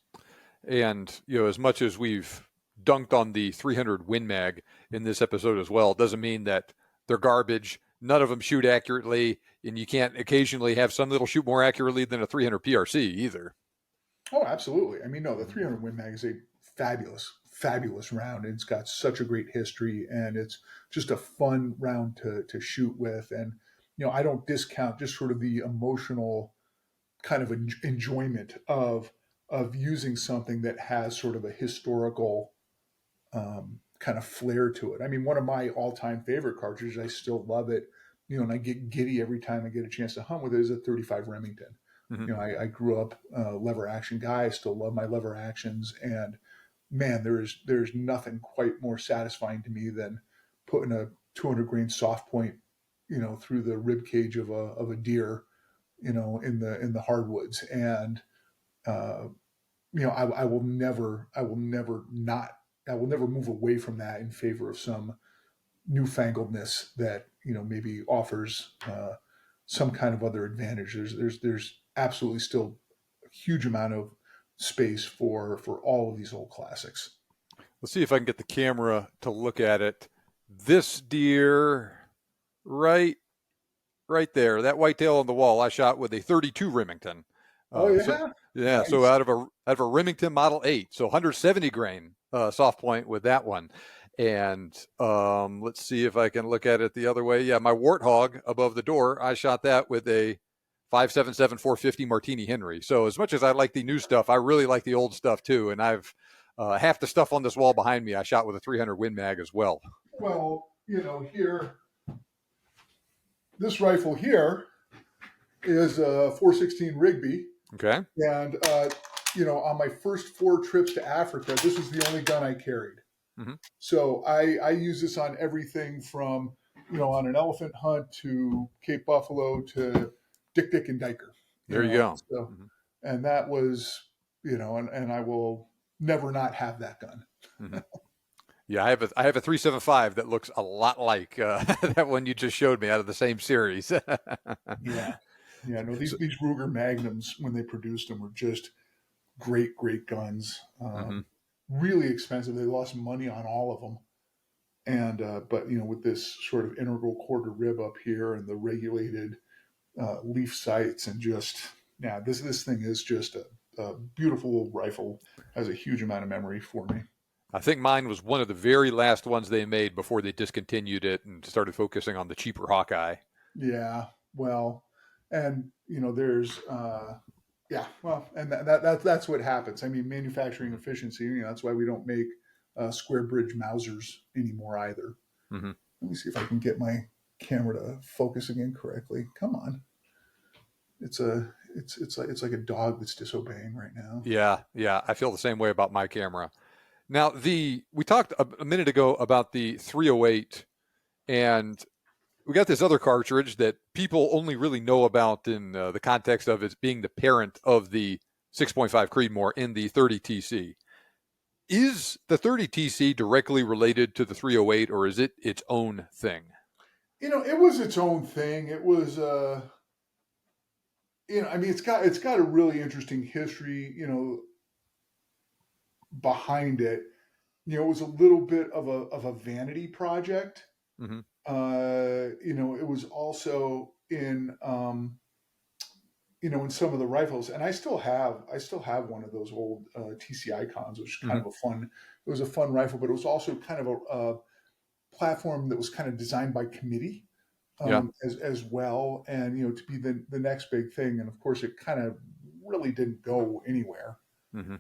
And as much as we've dunked on the 300 Win Mag in this episode as well, doesn't mean that they're garbage. None of them shoot accurately, and you can't occasionally have some that'll shoot more accurately than a 300 PRC either. Oh, absolutely. No, the 300 Win Mag is a fabulous, fabulous round. It's got such a great history, and it's just a fun round to shoot with. And I don't discount just sort of the emotional kind of enjoyment of using something that has sort of a historical kind of flair to it. I mean, one of my all-time favorite cartridges, I still love it, and I get giddy every time I get a chance to hunt with it, is a 35 Remington. Mm-hmm. I grew up a lever action guy. I still love my lever actions, and man, there's nothing quite more satisfying to me than putting a 200 grain soft point, through the rib cage of a deer, in the hardwoods. And I will never move away from that in favor of some newfangledness that maybe offers some kind of other advantage. There's absolutely still a huge amount of space for all of these old classics. Let's see if I can get the camera to look at it. This deer, right there, that whitetail on the wall, I shot with a 32 Remington. Oh yeah, so nice. so out of a Remington Model 8, so 170 grain soft point with that one. And let's see if I can look at it the other way. Yeah, my Warthog above the door, I shot that with a 5.77 450 Martini Henry. So as much as I like the new stuff, I really like the old stuff too. And I've half the stuff on this wall behind me, I shot with a 300 Win Mag as well. Well, here, this rifle here is a 416 Rigby. Okay. And, on my first 4 trips to Africa, this was the only gun I carried. Mm-hmm. So I use this on everything from, on an elephant hunt to Cape Buffalo to Dick and Diker. There you go. So, mm-hmm. And that was, and I will never not have that gun. Mm-hmm. Yeah, I have a 375 that looks a lot like that one you just showed me out of the same series. Yeah. No, these Ruger Magnums, when they produced them, were just great guns. Mm-hmm. Really expensive. They lost money on all of them. And but with this sort of integral quarter rib up here and the regulated leaf sights, and just this thing is just a beautiful little rifle. Has a huge amount of memory for me. I think mine was one of the very last ones they made before they discontinued it and started focusing on the cheaper Hawkeye. Yeah, well, and there's and that's what happens. I mean, manufacturing efficiency. That's why we don't make square bridge Mausers anymore either. Mm-hmm. Let me see if I can get my camera to focus again correctly. Come on, it's like a dog that's disobeying right now. Yeah, I feel the same way about my camera. Now, we talked a minute ago about the 308, and we got this other cartridge that people only really know about in the context of it being the parent of the 6.5 Creedmoor in the 30TC. Is the 30TC directly related to the 308, or is it its own thing? It was its own thing. It was, I mean, it's got a really interesting history, behind it. It was a little bit of a vanity project. Mm-hmm. It was also in in some of the rifles, and I still have one of those old TC Icons, which is kind of it was a fun rifle, but it was also kind of a platform that was kind of designed by committee as well, and to be the next big thing. And of course, it kind of really didn't go anywhere. Mm-hmm.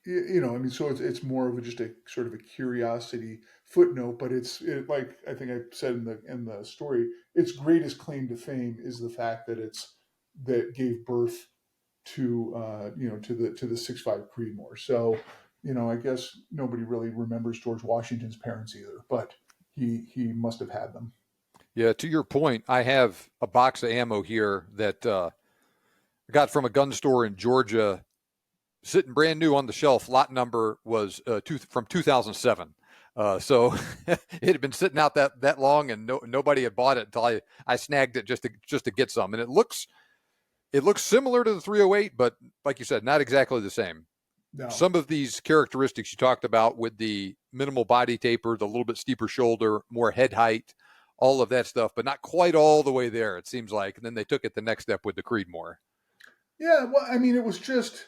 I mean, so it's more of just a sort of a curiosity footnote, but like I think I said in the story, its greatest claim to fame is the fact that that gave birth to to the 6.5 Creedmoor. So I guess nobody really remembers George Washington's parents either, but he must have had them. Yeah, to your point, I have a box of ammo here that I got from a gun store in Georgia, sitting brand new on the shelf. Lot number was from 2007. So it had been sitting out that long, and nobody had bought it until I snagged it just to get some. And it looks similar to the 308, but like you said, not exactly the same. No. Some of these characteristics you talked about with the minimal body taper, the little bit steeper shoulder, more head height, all of that stuff, but not quite all the way there, it seems like. And then they took it the next step with the Creedmoor. Yeah, well, I mean, it was just,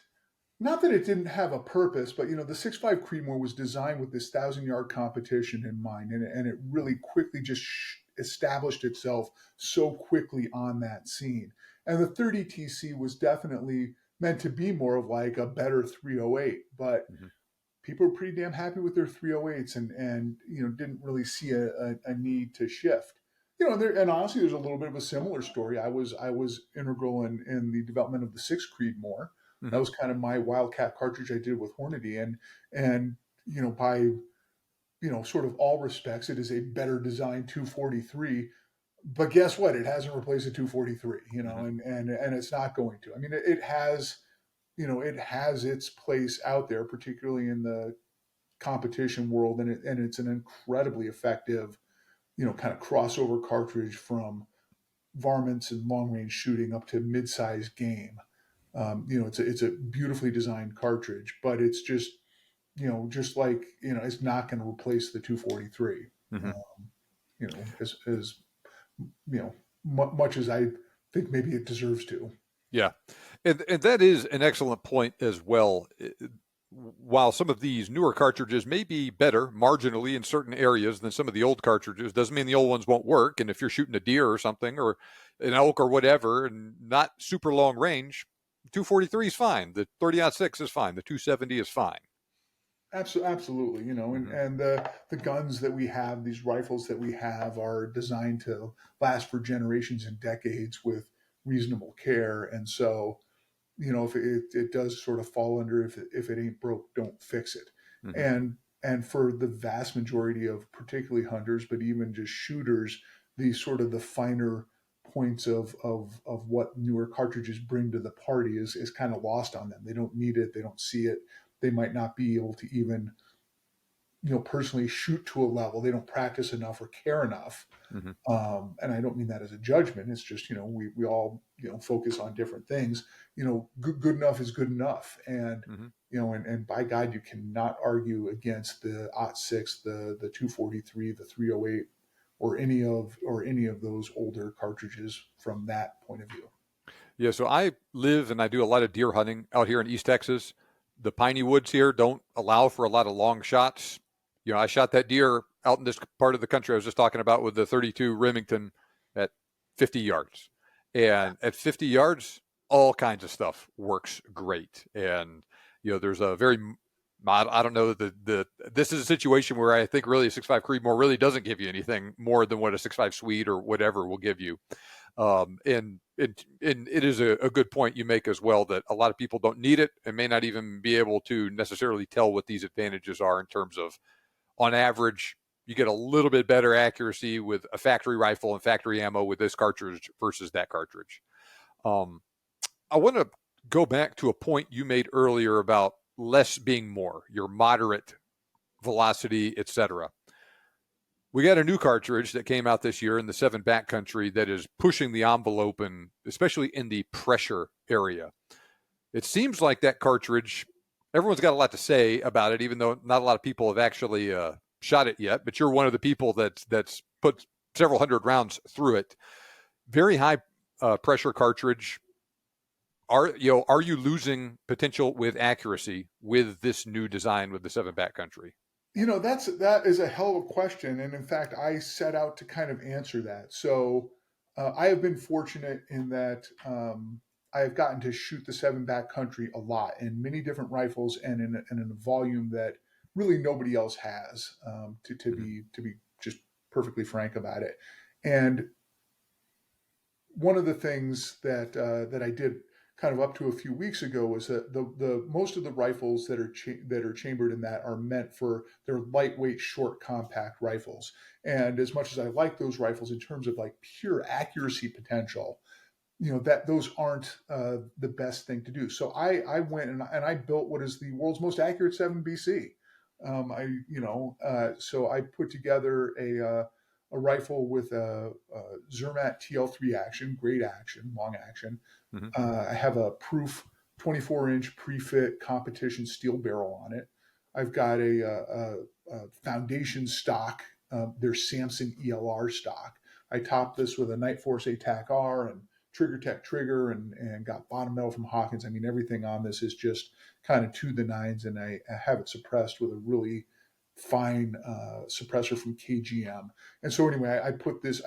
Not that it didn't have a purpose, but the 6.5 Creedmoor was designed with this 1,000-yard competition in mind, and it really quickly just established itself so quickly on that scene. And the 30TC was definitely meant to be more of like a better 308, but Mhm. people were pretty damn happy with their 308s, and didn't really see a need to shift. And honestly, there's a little bit of a similar story. I was integral in the development of the 6 Creedmoor. That Mhm. was kind of my wildcat cartridge I did with Hornady, and by sort of all respects, it is a better designed 243. But guess what? It hasn't replaced a 243. Mhm. And it's not going to. I mean, it has it has its place out there, particularly in the competition world, and it's an incredibly effective, kind of crossover cartridge from varmints and long range shooting up to mid-sized game. It's a beautifully designed cartridge, but it's just like it's not going to replace the 243. Mhm. As much as I think maybe it deserves to. Yeah, and that is an excellent point as well. While some of these newer cartridges may be better marginally in certain areas than some of the old cartridges, doesn't mean the old ones won't work. And if you're shooting a deer or something, or an elk or whatever, and not super long range, 243 is fine. The 30-06 is fine. The 270 is fine. Absolutely, and Hmm. and the guns that we have, these rifles that we have, are designed to last for generations and decades with reasonable care. And so, if it does sort of fall under, if it ain't broke, don't fix it. Hmm. And for the vast majority of particularly hunters, but even just shooters, the finer points of what newer cartridges bring to the party is kind of lost on them. They don't need it. They don't see it. They might not be able to even personally shoot to a level. They don't practice enough or care enough. Hmm. And I don't mean that as a judgment. It's just we all focus on different things. Good enough is good enough, and Hmm. and by God, you cannot argue against the /06, the 243, the 308, or any of those older cartridges from that point of view. Yeah, so I live and I do a lot of deer hunting out here in East Texas. The piney woods here don't allow for a lot of long shots. I shot that deer out in this part of the country I was just talking about with the 32 Remington at 50 yards. And at 50 yards, all kinds of stuff works great. And there's a very I don't know this is a situation where I think really a 6.5 Creedmoor really doesn't give you anything more than what a 6.5 Swede or whatever will give you. And it is a good point you make as well, that a lot of people don't need it and may not even be able to necessarily tell what these advantages are in terms of, on average, you get a little bit better accuracy with a factory rifle and factory ammo with this cartridge versus that cartridge. Um, I want to go back to a point you made earlier about less being more, your moderate velocity, etc. We got a new cartridge that came out this year in the 7 Backcountry that is pushing the envelope, and especially in the pressure area. It seems like that cartridge, everyone's got a lot to say about it, even though not a lot of people have actually shot it yet. But you're one of the people that's put several hundred rounds through it. Very high pressure cartridge. Are you losing potential with accuracy with this new design with the 7 Backcountry? That is a hell of a question, and in fact, I set out to kind of answer that. So, I have been fortunate in that I have gotten to shoot the 7 Backcountry a lot in many different rifles, and in a volume that really nobody else has. Mm-hmm. To be just perfectly frank about it, and one of the things that I did kind of up to a few weeks ago was that the most of the rifles that are chambered in that are meant for their lightweight, short, compact rifles. And as much as I like those rifles in terms of like pure accuracy potential, that those aren't the best thing to do. So I went and I built what is the world's most accurate 7BC. So I put together a rifle with a Zermatt TL3 action, great action, long action. Mm-hmm. I have a proof 24-inch pre-fit competition steel barrel on it. I've got a foundation stock, their Samson ELR stock. I topped this with a Night Force ATAC R and Trigger Tech trigger, and got bottom metal from Hawkins. I mean, everything on this is just kind of to the nines, and I have it suppressed with a really fine suppressor from KGM. And so anyway, I put this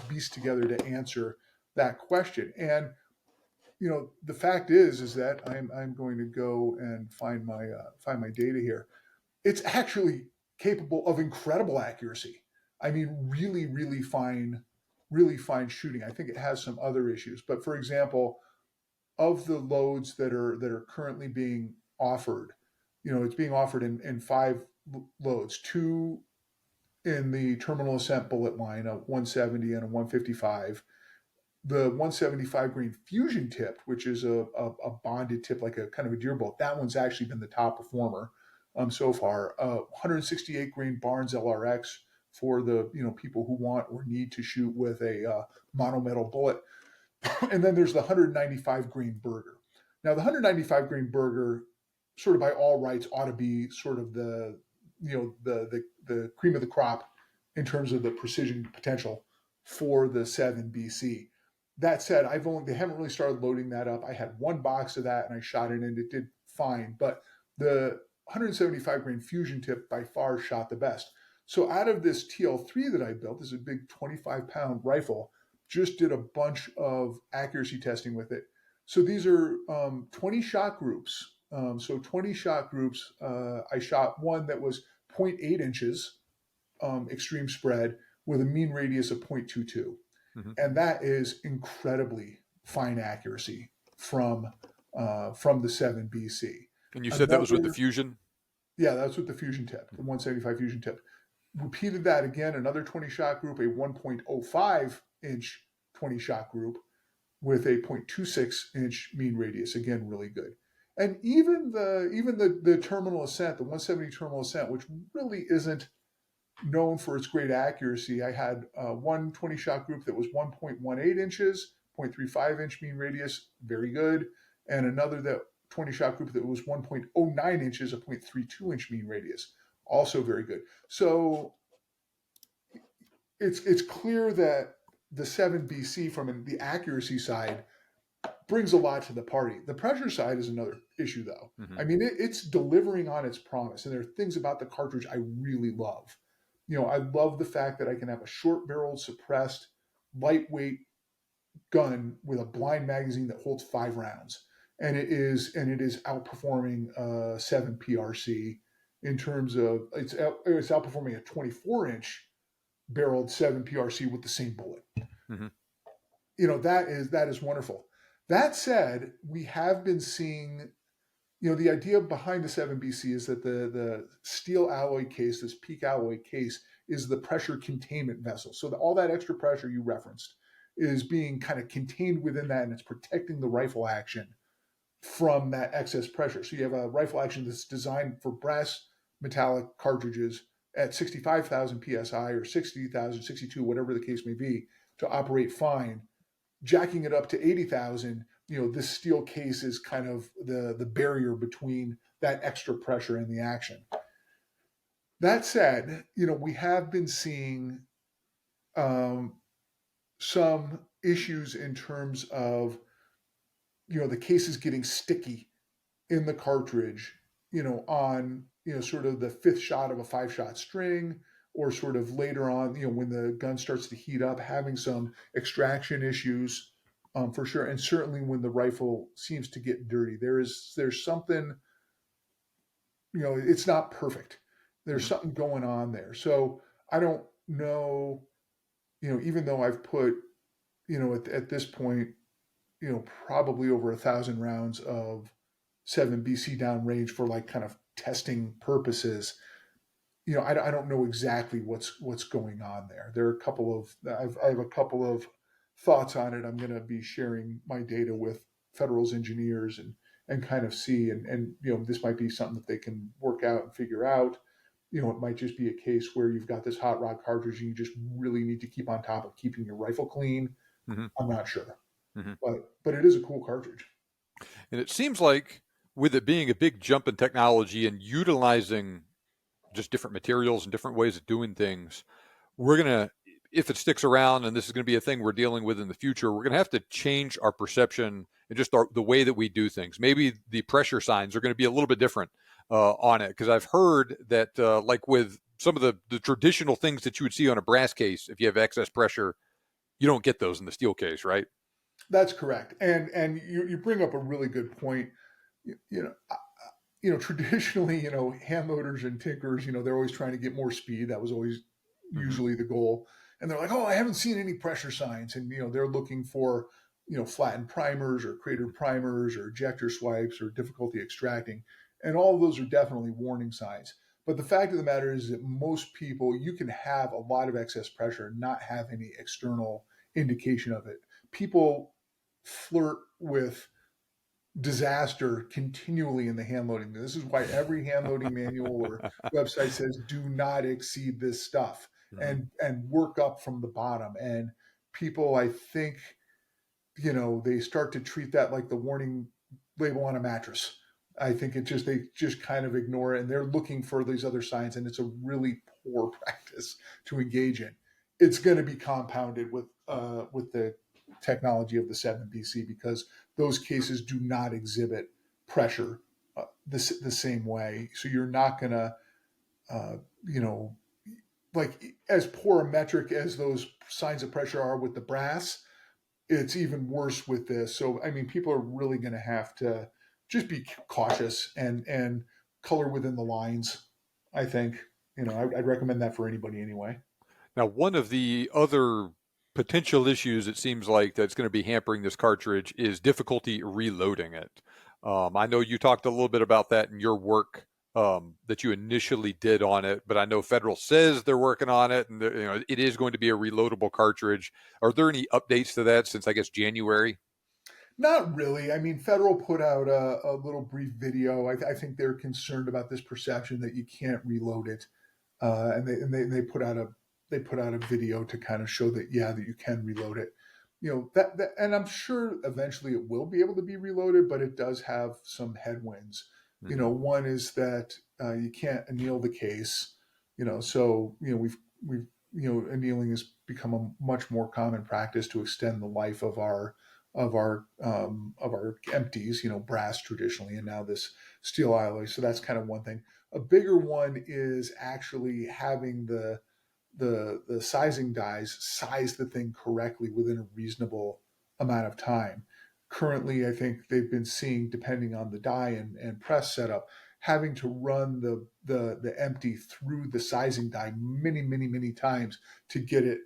beast together to answer that question. And the fact is that I'm going to go and find my data here. It's actually capable of incredible accuracy. I mean, really fine shooting. I think it has some other issues, but for example, of the loads that are currently being offered, it's being offered in five loads: two in the terminal ascent bullet line, a 170 and a 155. The 175 grain fusion tip, which is a bonded tip, like a kind of a deer bolt, that one's actually been the top performer so far. 168 grain Barnes LRX for the people who want or need to shoot with a monometal bullet. And then there's the 195 grain Burger. Now the 195 grain Burger, sort of by all rights, ought to be sort of the cream of the crop in terms of the precision potential for the 7 BC. That said, they haven't really started loading that up. I had one box of that and I shot it and it did fine, but the 175 grain fusion tip by far shot the best. So out of this TL3 that I built, this is a big 25-pound rifle, just did a bunch of accuracy testing with it. So these are 20 shot groups. So 20 shot groups. I shot one that was 0.8 inches extreme spread with a mean radius of 0.22. Mm-hmm. And that is incredibly fine accuracy from the 7 BC. And you said that was with the fusion? Yeah, that's with the fusion tip, the 175 fusion tip. Repeated that again, another 20 shot group, a 1.05 inch 20 shot group with a 0.26 inch mean radius. Again, really good. And even the terminal ascent, the 170 terminal ascent, which really isn't known for its great accuracy. I had one 20 shot group that was 1.18 inches, 0.35 inch mean radius, very good. And another 20 shot group that was 1.09 inches, a 0.32 inch mean radius, also very good. So it's clear that the 7 BC from the accuracy side brings a lot to the party. The pressure side is another issue, though. Mm-hmm. I mean, it's delivering on its promise, and there are things about the cartridge I really love. I love the fact that I can have a short-barreled, suppressed, lightweight gun with a blind magazine that holds 5 rounds, and it is outperforming 7 PRC in terms of it's outperforming a 24-inch barreled 7 PRC with the same bullet. Mm-hmm. That is wonderful. That said, we have been seeing, the idea behind the 7 BC is that the steel alloy case, this PEEK alloy case, is the pressure containment vessel. So all that extra pressure you referenced is being kind of contained within that, and it's protecting the rifle action from that excess pressure. So you have a rifle action that's designed for brass metallic cartridges at 65,000 PSI or 60,000, 62, whatever the case may be, to operate fine. Jacking it up to 80,000, this steel case is kind of the barrier between that extra pressure and the action. That said, we have been seeing some issues in terms of, the cases getting sticky in the cartridge, on, sort of the 5th shot of a 5-shot string, or sort of later on, when the gun starts to heat up, having some extraction issues for sure. And certainly when the rifle seems to get dirty, there's something, it's not perfect. There's something going on there. So I don't know, even though I've put, at this point, probably over 1,000 rounds of 7 BC downrange for like kind of testing purposes, I don't know exactly what's going on there. There are I have a couple of thoughts on it. I'm going to be sharing my data with Federal's engineers and kind of see, and this might be something that they can work out and figure out. It might just be a case where you've got this hot rod cartridge and you just really need to keep on top of keeping your rifle clean. Mm-hmm. I'm not sure, mm-hmm. but it is a cool cartridge. And it seems like with it being a big jump in technology and utilizing just different materials and different ways of doing things, we're going to, if it sticks around and this is going to be a thing we're dealing with in the future, we're going to have to change our perception and just the way that we do things. Maybe the pressure signs are going to be a little bit different on it, because I've heard that like with some of the traditional things that you would see on a brass case, if you have excess pressure, you don't get those in the steel case, right? That's correct. And you bring up a really good point. You know, traditionally, hand loaders and tinkers, they're always trying to get more speed. That was always Mm-hmm. usually the goal. And they're like, oh, I haven't seen any pressure signs. And, they're looking for, flattened primers or cratered primers or ejector swipes or difficulty extracting. And all of those are definitely warning signs. But the fact of the matter is that most people, you can have a lot of excess pressure and not have any external indication of it. People flirt with disaster continually in the hand loading. This is why every hand loading manual or website says do not exceed this stuff, Mm-hmm. and work up from the bottom. And people, I think, they start to treat that like the warning label on a mattress. I think they just kind of ignore it, and they're looking for these other signs, and it's a really poor practice to engage in. It's going to be compounded with the technology of the 7BC, because those cases do not exhibit pressure the same way. So you're not going to, uh, you know, like as poor a metric as those signs of pressure are with the brass, it's even worse with this. So, I mean, people are really going to have to just be cautious and color within the lines. I think, I'd recommend that for anybody anyway. Now, one of the other potential issues it seems like that's going to be hampering this cartridge is difficulty reloading it. I know you talked a little bit about that in your work that you initially did on it, but I know Federal says they're working on it, and it is going to be a reloadable cartridge. Are there any updates to that since, I guess, January? Not really. I mean, Federal put out a little brief video. I think they're concerned about this perception that you can't reload it, and they put out a video to kind of show that, yeah, that you can reload it. And I'm sure eventually it will be able to be reloaded, but it does have some headwinds. Mm-hmm. One is that you can't anneal the case. So we've annealing has become a much more common practice to extend the life of our empties, brass traditionally, and now this steel alloy. So that's kind of one thing. A bigger one is actually having the sizing dies size the thing correctly within a reasonable amount of time. Currently, I think they've been seeing, depending on the die and press setup, having to run the empty through the sizing die many times to get it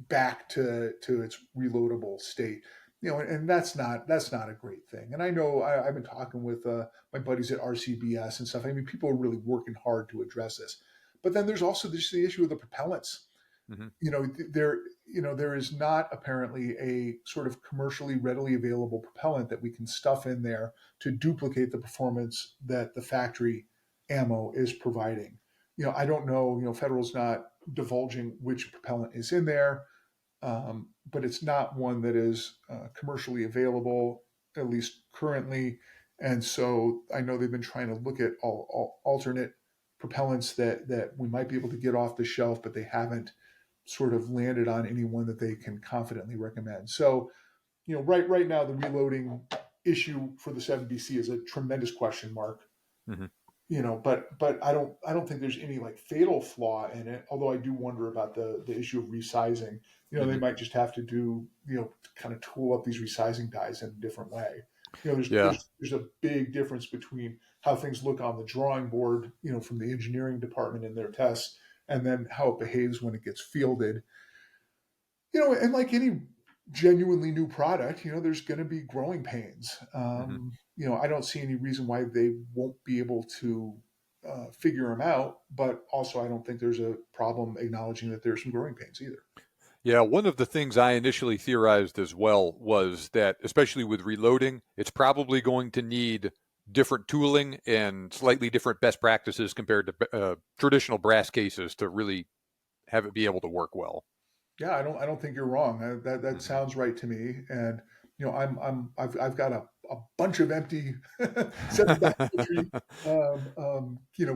back to its reloadable state. And that's not a great thing. And I know I've been talking with my buddies at RCBS and stuff. I mean, people are really working hard to address this. But then there's also the issue of the propellants. Mm-hmm. There is not apparently a sort of commercially readily available propellant that we can stuff in there to duplicate the performance that the factory ammo is providing. I don't know. Federal's not divulging which propellant is in there, but it's not one that is commercially available, at least currently. And so I know they've been trying to look at all alternate propellants that we might be able to get off the shelf, but they haven't sort of landed on anyone that they can confidently recommend. So, right now the reloading issue for the 7BC is a tremendous question mark. Mm-hmm. But I don't think there's any like fatal flaw in it. Although I do wonder about the issue of resizing. They Mm-hmm. might just have to do kind of tool up these resizing dies in a different way. There's Yeah. there's there's a big difference between how things look on the drawing board, from the engineering department in their tests, and then how it behaves when it gets fielded. And like any genuinely new product, there's going to be growing pains. Mm-hmm. I don't see any reason why they won't be able to figure them out, but also I don't think there's a problem acknowledging that there's some growing pains either. Yeah, one of the things I initially theorized as well was that, especially with reloading, it's probably going to need different tooling and slightly different best practices compared to traditional brass cases to really have it be able to work well. Yeah, I don't think you're wrong. That Mm-hmm. sounds right to me. And I've got a bunch of empty 7 backcountry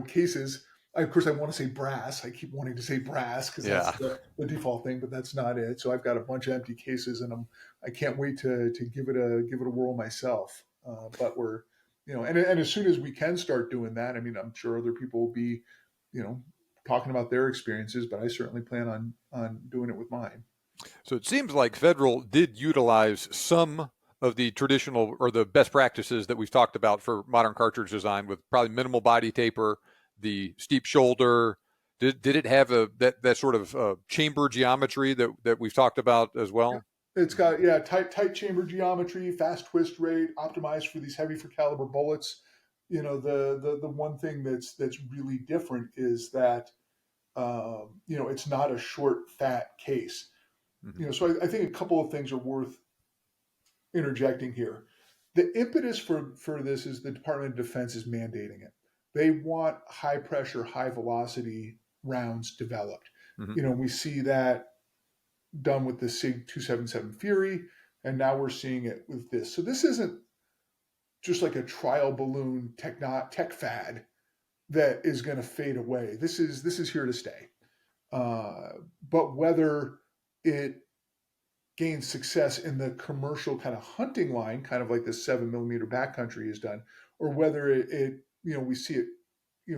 cases Of course, I want to say brass. I keep wanting to say brass because that's Yeah. the default thing, but that's not it. So I've got a bunch of empty cases, and I can't wait to give it a whirl myself. But we're, and as soon as we can start doing that, I mean, I'm sure other people will be, you know, talking about their experiences, but I certainly plan on doing it with mine. So it seems like Federal did utilize some of the traditional or the best practices that we've talked about for modern cartridge design, with probably minimal body taper, the steep shoulder. Did it have that sort of chamber geometry that we've talked about as well? It's got tight chamber geometry, fast twist rate, optimized for these heavy for caliber bullets. The one thing that's really different is that it's not a short fat case. Mm-hmm. So I think a couple of things are worth interjecting here. The impetus for this is the Department of Defense is mandating it. They want high pressure, high velocity rounds developed. Mm-hmm. We see that done with the SIG 277 Fury, and now we're seeing it with this. So this isn't just like a trial balloon tech fad that is going to fade away. This is here to stay. But whether it gains success in the commercial kind of hunting line, kind of like the 7mm Backcountry has done, or whether we see it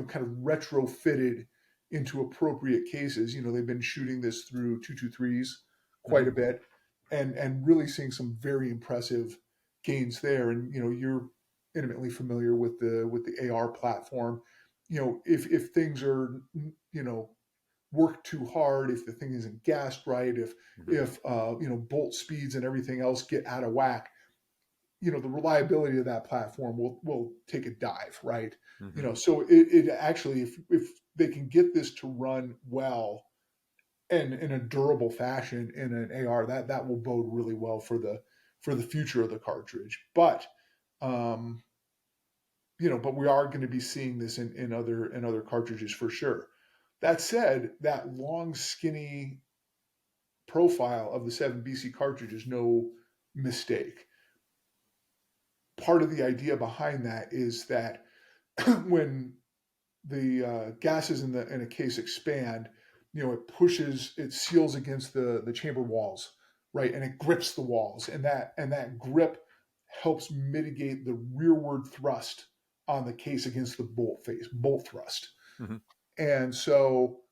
kind of retrofitted into appropriate cases. They've been shooting this through 223s quite a bit, and really seeing some very impressive gains there. And you're intimately familiar with the AR platform. If things are work too hard, if the thing isn't gassed right, if bolt speeds and everything else get out of whack, the reliability of that platform will take a dive, right? Mm-hmm. So it actually, if they can get this to run well and in a durable fashion in an AR, that will bode really well for the future of the cartridge. But but we are going to be seeing this in other cartridges for sure. That said, that long, skinny profile of the 7BC cartridge is no mistake. Part of the idea behind that is that when the gases in a case expand, it seals against the chamber walls, right, and it grips the walls, and that grip helps mitigate the rearward thrust on the case against the bolt thrust. Mm-hmm. And so,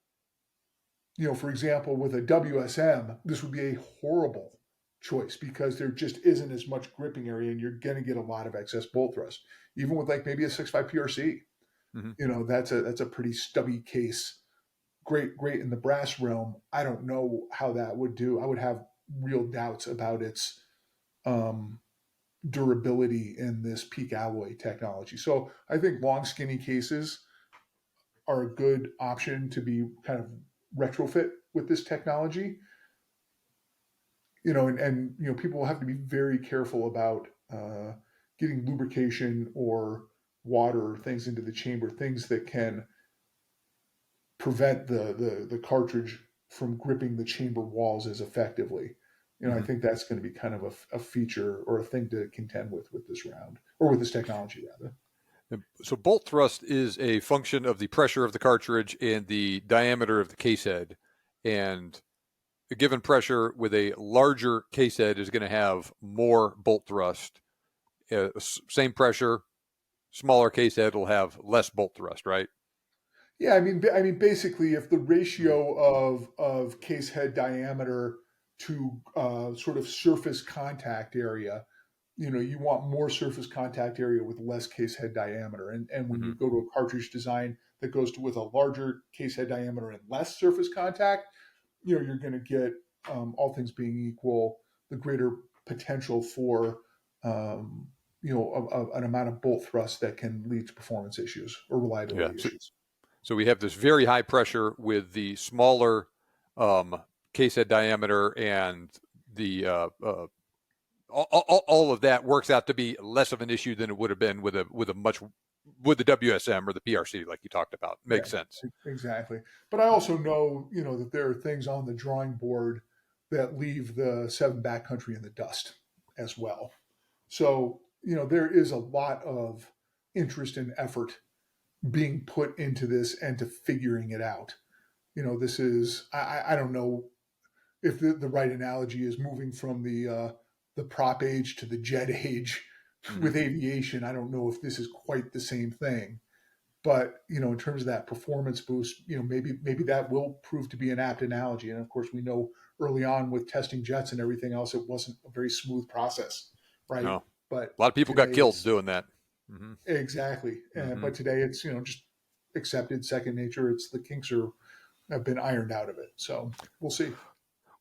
for example, with a WSM, this would be a horrible choice because there just isn't as much gripping area, and you're going to get a lot of excess bolt thrust. Even with like maybe a 6.5 PRC, Mm-hmm. that's a pretty stubby case. Great in the brass realm. I don't know how that would do. I would have real doubts about its durability in this peak alloy technology. So I think long, skinny cases are a good option to be kind of retrofit with this technology. And people will have to be very careful about getting lubrication or water or things into the chamber, things that can prevent the cartridge from gripping the chamber walls as effectively. I Mm-hmm. think that's going to be kind of a feature or a thing to contend with this round, or with this technology rather. So bolt thrust is a function of the pressure of the cartridge and the diameter of the case head. And a given pressure with a larger case head is going to have more bolt thrust. Same pressure, smaller case head will have less bolt thrust, right? Yeah, I mean, basically, if the ratio of case head diameter to sort of surface contact area, you want more surface contact area with less case head diameter. And when Mm-hmm. you go to a cartridge design that goes with a larger case head diameter and less surface contact, you're going to get, all things being equal, the greater potential for an amount of bolt thrust that can lead to performance issues or Yeah. reliability issues. So we have this very high pressure with the smaller um, case head diameter, and the all of that works out to be less of an issue than it would have been with the WSM or the PRC, like you talked about. Yeah, Makes sense. exactly. But I also know, that there are things on the drawing board that leave the 7 Backcountry in the dust as well. So, there is a lot of interest and effort being put into this and to figuring it out. This is, I don't know if the right analogy is moving from the prop age to the jet age Hmm. with aviation. I don't know if this is quite the same thing, but in terms of that performance boost, maybe that will prove to be an apt analogy. And of course, we know early on with testing jets and everything else, it wasn't a very smooth process, right? No, But a lot of people got today killed it's doing that. Hmm. exactly. Hmm. But today it's just accepted second nature. It's the kinks have been ironed out of it. So we'll see.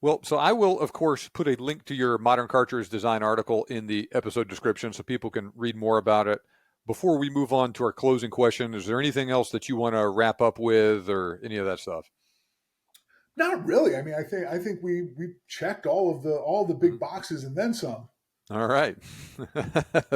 Well, so I will, of course, put a link to your modern cartridge design article in the episode description so people can read more about it. Before we move on to our closing question, is there anything else that you want to wrap up with or any of that stuff? Not really. I mean, I think we checked all the big Mhm. boxes and then some. All right.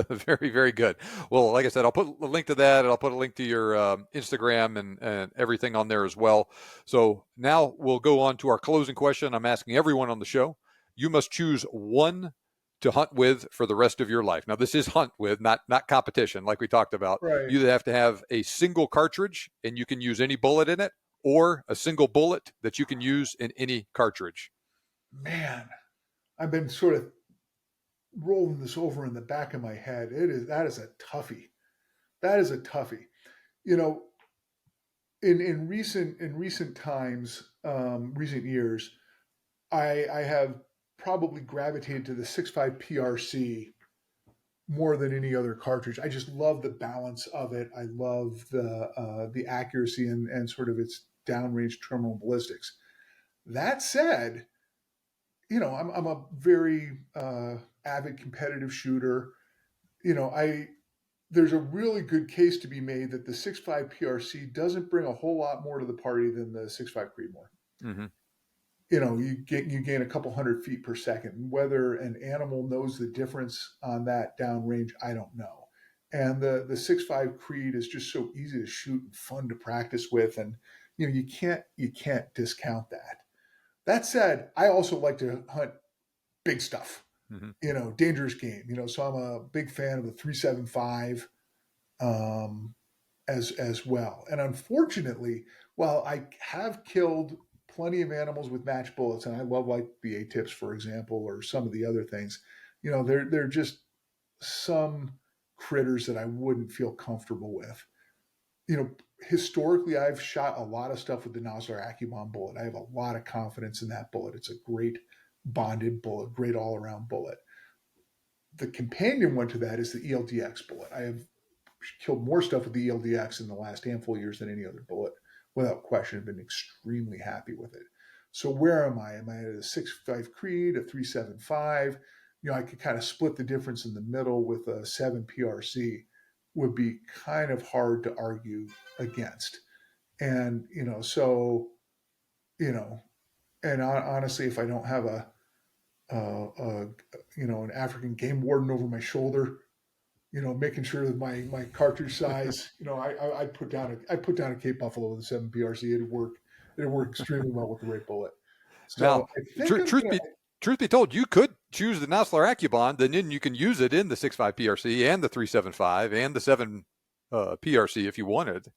Very, very good. Well, like I said, I'll put a link to that and I'll put a link to your Instagram and everything on there as well. So now we'll go on to our closing question. I'm asking everyone on the show. You must choose one to hunt with for the rest of your life. Now, this is hunt with, not competition, like we talked about. Right. You either have to have a single cartridge and you can use any bullet in it, or a single bullet that you can use in any cartridge. Man, I've been sort of rolling this over in the back of my head. That is a toughie. That is a toughie. You know, in recent times, recent years, I have probably gravitated to the 6.5 PRC more than any other cartridge. I just love the balance of it. I love the accuracy and sort of its downrange terminal ballistics. That said, I'm a very avid competitive shooter. I There's a really good case to be made that the 6.5 PRC doesn't bring a whole lot more to the party than the 6.5 Creedmoor. Mm-hmm. You gain a couple hundred feet per second. Whether an animal knows the difference on that downrange, I don't know. And the 6.5 Creed is just so easy to shoot and fun to practice with, and you can't discount that. That said, I also like to hunt big stuff. Mm-hmm. Dangerous game. So I'm a big fan of the 375 as well. And unfortunately, while I have killed plenty of animals with match bullets, and I love like the A-tips, for example, or some of the other things, they're just some critters that I wouldn't feel comfortable with. You know, Historically, I've shot a lot of stuff with the Nosler AccuBomb bullet. I have a lot of confidence in that bullet. It's a great bonded bullet, great all around bullet. The companion one to that is the ELDX bullet. I have killed more stuff with the ELDX in the last handful of years than any other bullet, without question. I've been extremely happy with it. So where am I? Am I at a 6.5 Creed, a 375? I could kind of split the difference in the middle with a 7 PRC. Would be kind of hard to argue against. And you know, and honestly, if I don't have a, a an African game warden over my shoulder, making sure that my cartridge size, I put down a Cape Buffalo with a 7 PRC. It'd work extremely well with the right bullet. Now, So I think I'm truth gonna. be told, you could choose the Nosler AccuBond, and then you can use it in the 6.5 PRC and the 375 and the 7 PRC if you wanted.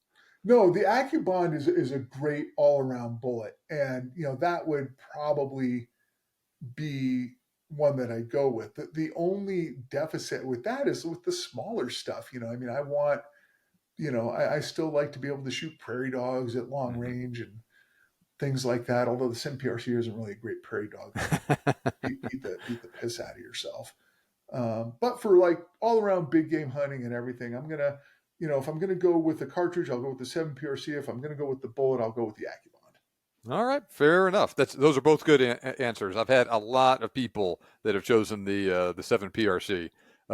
No, the AccuBond is a great all around bullet, and that would probably be one that I go with. The only deficit with that is with the smaller stuff. I mean, I want I still like to be able to shoot prairie dogs at long Mm-hmm. range and things like that. Although the SimPRC isn't really a great prairie dog gun. Beat the piss out of yourself. But for like all around big game hunting and everything, I'm gonna, if I'm gonna go with the cartridge, I'll go with the 7 PRC. If I'm gonna go with the bullet, I'll go with the AccuBond. All right, fair enough. Those are both good answers. I've had a lot of people that have chosen the 7 PRC.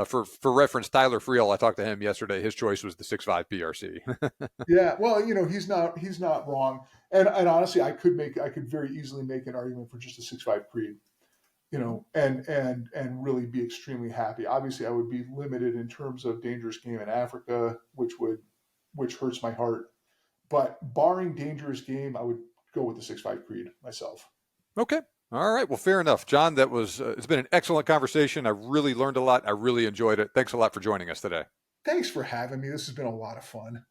For reference, Tyler Friel, I talked to him yesterday. His choice was the 6.5 PRC. Yeah, well, he's not wrong. And honestly, I could very easily make an argument for just a 6.5 Creed. And really be extremely happy. Obviously, I would be limited in terms of dangerous game in Africa, which hurts my heart. But barring dangerous game, I would go with the 6.5 Creed myself. Okay. All right. Well, fair enough. John, that was it's been an excellent conversation. I really learned a lot. I really enjoyed it. Thanks a lot for joining us today. Thanks for having me. This has been a lot of fun.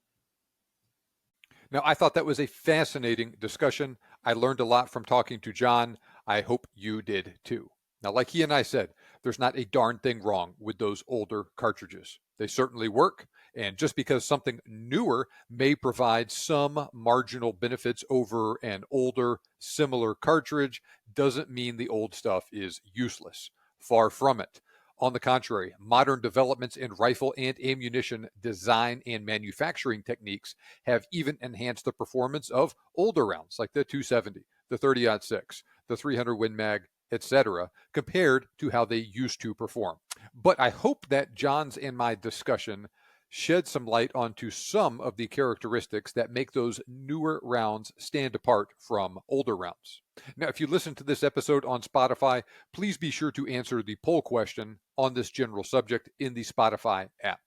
Now, I thought that was a fascinating discussion. I learned a lot from talking to John. I hope you did too. Now, like he and I said, there's not a darn thing wrong with those older cartridges. They certainly work. And just because something newer may provide some marginal benefits over an older, similar cartridge doesn't mean the old stuff is useless. Far from it. On the contrary, modern developments in rifle and ammunition design and manufacturing techniques have even enhanced the performance of older rounds like the 270, the 30-06, the 300 Win Mag, etc., compared to how they used to perform. But I hope that John's and my discussion shed some light onto some of the characteristics that make those newer rounds stand apart from older rounds. Now, if you listen to this episode on Spotify, please be sure to answer the poll question on this general subject in the Spotify app.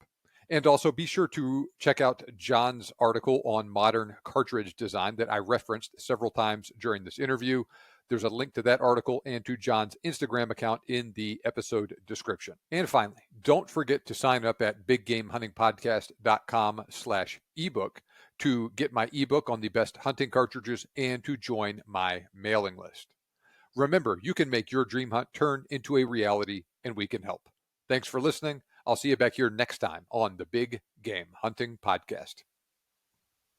And also be sure to check out John's article on modern cartridge design that I referenced several times during this interview. There's a link to that article and to John's Instagram account in the episode description. And finally, don't forget to sign up at biggamehuntingpodcast.com/ebook to get my ebook on the best hunting cartridges and to join my mailing list. Remember, you can make your dream hunt turn into a reality, and we can help. Thanks for listening. I'll see you back here next time on the Big Game Hunting Podcast.